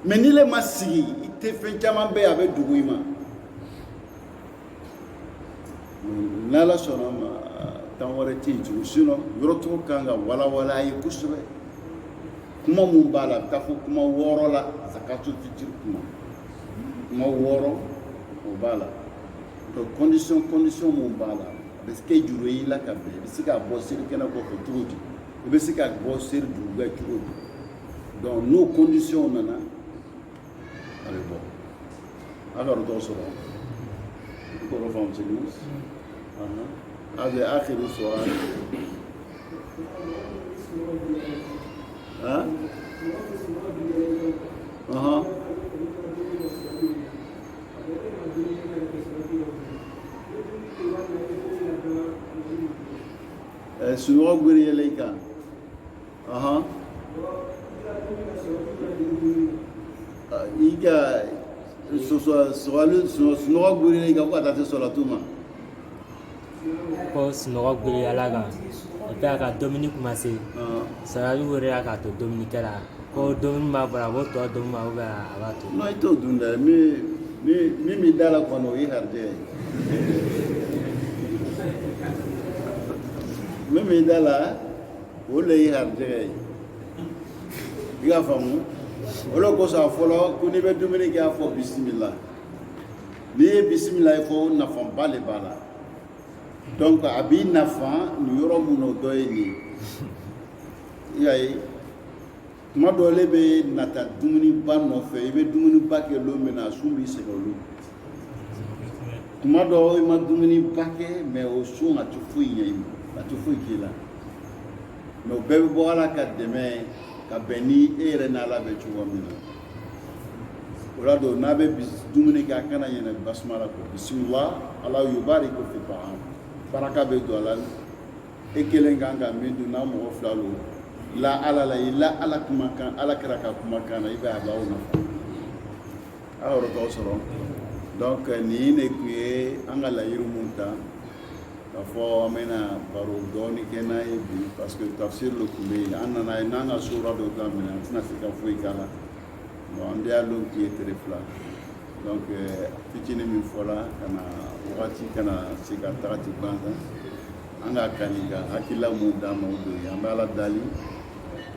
mais ni le ma sigi i tɛ fɛn caman bɛ yen a bɛ dugu i ma n'ala sɔnna ma tan wɛrɛ tɛ yen tugun sinon yɔrɔtigiw kan ka walawala a ye kosɛbɛ kuma mun b'a la a bɛ taa fɔ kuma 6 la zakato fitiri kuma 6 o b'a la donc condition mun b'a la a bɛ se kɛ juru i la ka bɛn i bɛ se ka bɔ seli kɛnɛ kɔfɛ cogo di i bɛ se ka bɔ seli dugubɛ cogo di donc n'o condition nana a bɛ bɔ a ka dɔ sɔrɔ i k'o faamu segu هذا آخر سؤال ها أها سنوات غير ليك أها إيكا سؤال سنوات غير ليك أبغى تأتي صلاتuma ko sunɔgɔ gbeli ala kan et puis a ka domini commencé sarali wɛrɛ y'a k'a to domini kɛra ko domini b'a bɔra a b'o tɔ domini ma ou bien a b'a to non i t'o dun dɛ min b'i da la kɔnɔ o ye harijɛ ye min b'i da la o de ye harijɛ ye i ka faamu o de kosɔn a fɔlɔ ko n'i bɛ dumuni kɛ a fɔ bisimila n'i ye bisimila ye fɔ nafaba de b'a la donc a b'i nafa nin yɔrɔ mun na o dɔ ye nin ye i y'a ye tuma dɔ le bɛ nata dumuniba nɔfɛ i bɛ dumuniba kɛ don min na a sun b'i sɛgɛn olu tuma dɔ i ma dumuniba kɛ mais o sun a tɛ foyi ɲɛ i ma a tɛ foyi k'i la mais o bɛɛ bɛ bɔ ala ka dɛmɛ ka bɛn ni e yɛrɛ n'ala bɛ cogo min na o la don n'a bɛ dumuni kɛ a kana ɲinɛ basumala kɔ bisimila ala yubariku fi ta'am baraka bɛ don a la e kelen kan ka min dun n'a mɔgɔ fila lo la ala la i la ala kumakan ala kɛra ka kumakan na i bɛ a b'aw nafa a yɔrɔ tɔw sɔrɔ donc nin de tun ye an ka laɲini mun ta k'a fɔ an bɛna baro dɔɔni kɛ n'a ye bi parce que tafsir de tun bɛ yen an nana ye n'an ka sura dɔ daminɛ an tɛna se ka foyi k'a la bon an de y'a lɔn k'i ye tile fila donc fitinin min fɔra ka na wagati kana se ka taga ti banza an ka kani ka hakilila mun d'a ma o don ye an bɛ ala dali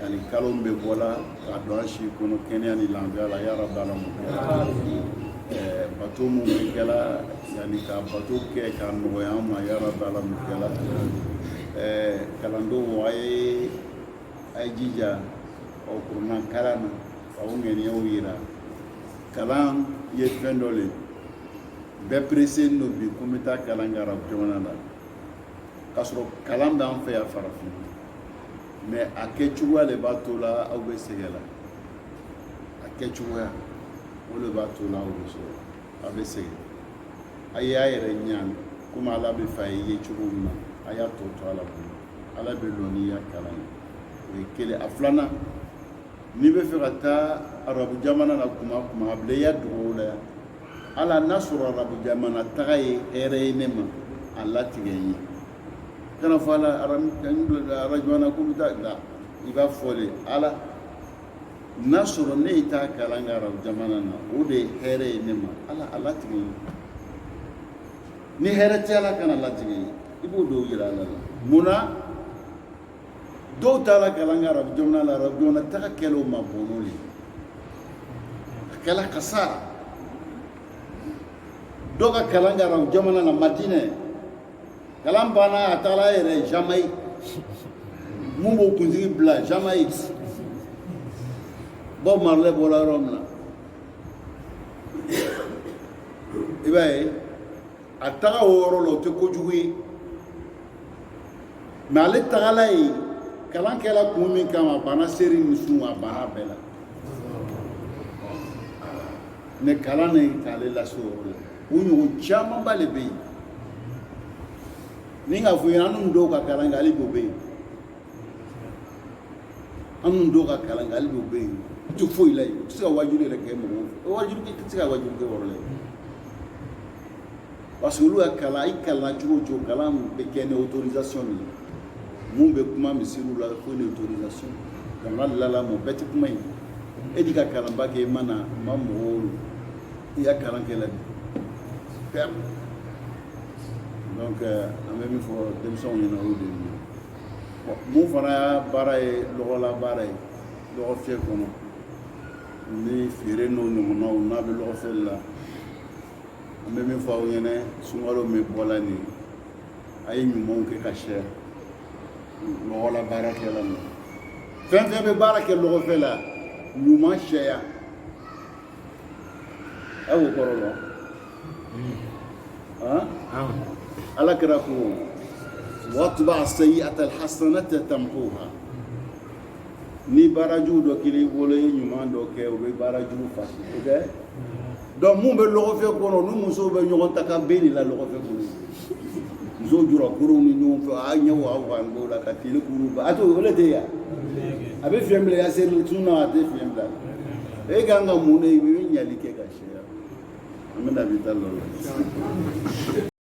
yani kalo min bɛ bɔla k'a don an si kɔnɔ kɛnɛya ni lafiya la ya rabbi alamin bato mun bɛ kɛla yani ka bato kɛ k'a nɔgɔya an ma ya rabbi alamin kɛla kalandenw a ye jija aw kuranna kalan na aw ŋaniyaw yira kalan ye fɛn dɔ le bɛɛ pressé no bi ko n bɛ taa kalan kɛ arabu jamana la k'a sɔrɔ kalan b'an fɛ yan farafin mais a kɛcogoya de b'a to la aw bɛ sɛgɛn la a kɛcogoya o de b'a to la aw bɛ sɔrɔ aw bɛ sɛgɛn a y'a yɛrɛ ɲaan komi ala bɛ fɛ a ye cogo min na a y'a tɔ to ala bolo ala bɛ lɔn n'i y'a kalan ye o ye kelen a filanan n'i bɛ fɛ ka taa arabu jamana la kuma kuma a bila i ya dugawu la yan ala n'a sɔrɔ arabu jamana taga ye hɛrɛ ye ne ma a latigɛ n ye kana fɔ ala arabu jamana ko bɛ taa la i b'a fɔ de ala n'a sɔrɔ ne ye taa kalan kɛ arabu jamana na o de ye hɛrɛ ye ne ma ala a latigɛ n ye ni hɛrɛ tɛ ala kana latigɛ n ye i b'o dɔw yira ala la munna dɔw taara kalan kɛ arabu jamana la arabu jamana taga kɛlen o ma bɔn'o ye a kɛla kasara dɔw ka kalan kɛ arabu jamana la madinɛ kalan banna a taara yɛrɛ Jamaïque mun b'o kunsigi bila Jamaïque Bob Marley bɔra yɔrɔ min na i b'a ye a taga o yɔrɔ la o tɛ kojugu ye mais ale tagala yen kalan kɛla kun min kama a banna seri ni sun a banna bɛɛ la mais kalan ne k'ale lase o yɔrɔ la o ɲɔgɔn camanba de bɛ yen ni k'a fɔ yen an n'u dɔw ka kalan kɛ hali bi o bɛ yen an n'u dɔw ka kalan kɛ hali bi o bɛ yen u tɛ foyi la yen u tɛ se ka wajibi yɛrɛ kɛ mɔgɔw fɛ o wajibi tɛ se ka wajibi kɛ yɔrɔ la yen parce que olu ka kalan i kalan cogo o cogo kalan bɛ kɛ ni autorisation de ye mun bɛ kuma misiriw la fo ni autorisation jamana de la lamɔ bɛɛ tɛ kuma yen e di ka kalanba kɛ i ma mɔgɔw i ka kalan kɛ la bi donc an bɛ min fɔ denmisɛnw ɲɛna o de ye mun fana y'a baara ye lɔgɔla baara ye lɔgɔ fiyɛ kɔnɔ ni feere n'o ɲɔgɔnnaw n'a bɛ lɔgɔ fiyɛli la an bɛ min fɔ aw ɲɛna sunkalo min bɔla nin a ye ɲumanw kɛ ka sɛ lɔgɔla baarakɛla ma fɛn fɛn bɛ baara kɛ lɔgɔfɛ la ɲuman sɛya a y'o kɔrɔ dɔn ala kɛra ko watba sayyi'ata alhasanata tamhuha ni baarajugu dɔ kiri bolo ye ɲuman dɔ kɛ o bɛ baarajugu fasi o tɛ donc mun bɛ lɔgɔfɛ kɔnɔ ni musow bɛ ɲɔgɔn ta ka bɛn de la lɔgɔfɛ kɔnɔ musow jɔra korow ni ɲɔgɔn fɛ a ɲɛw aw fan b'o la ka tile kuru ba a to o le tɛ yan a bɛ fiɲɛ bila ya seri sunna a tɛ fiɲɛ bila e kan ka mun de i bɛ ɲali kɛ ka sɛya an bɛ na bi ta lɔ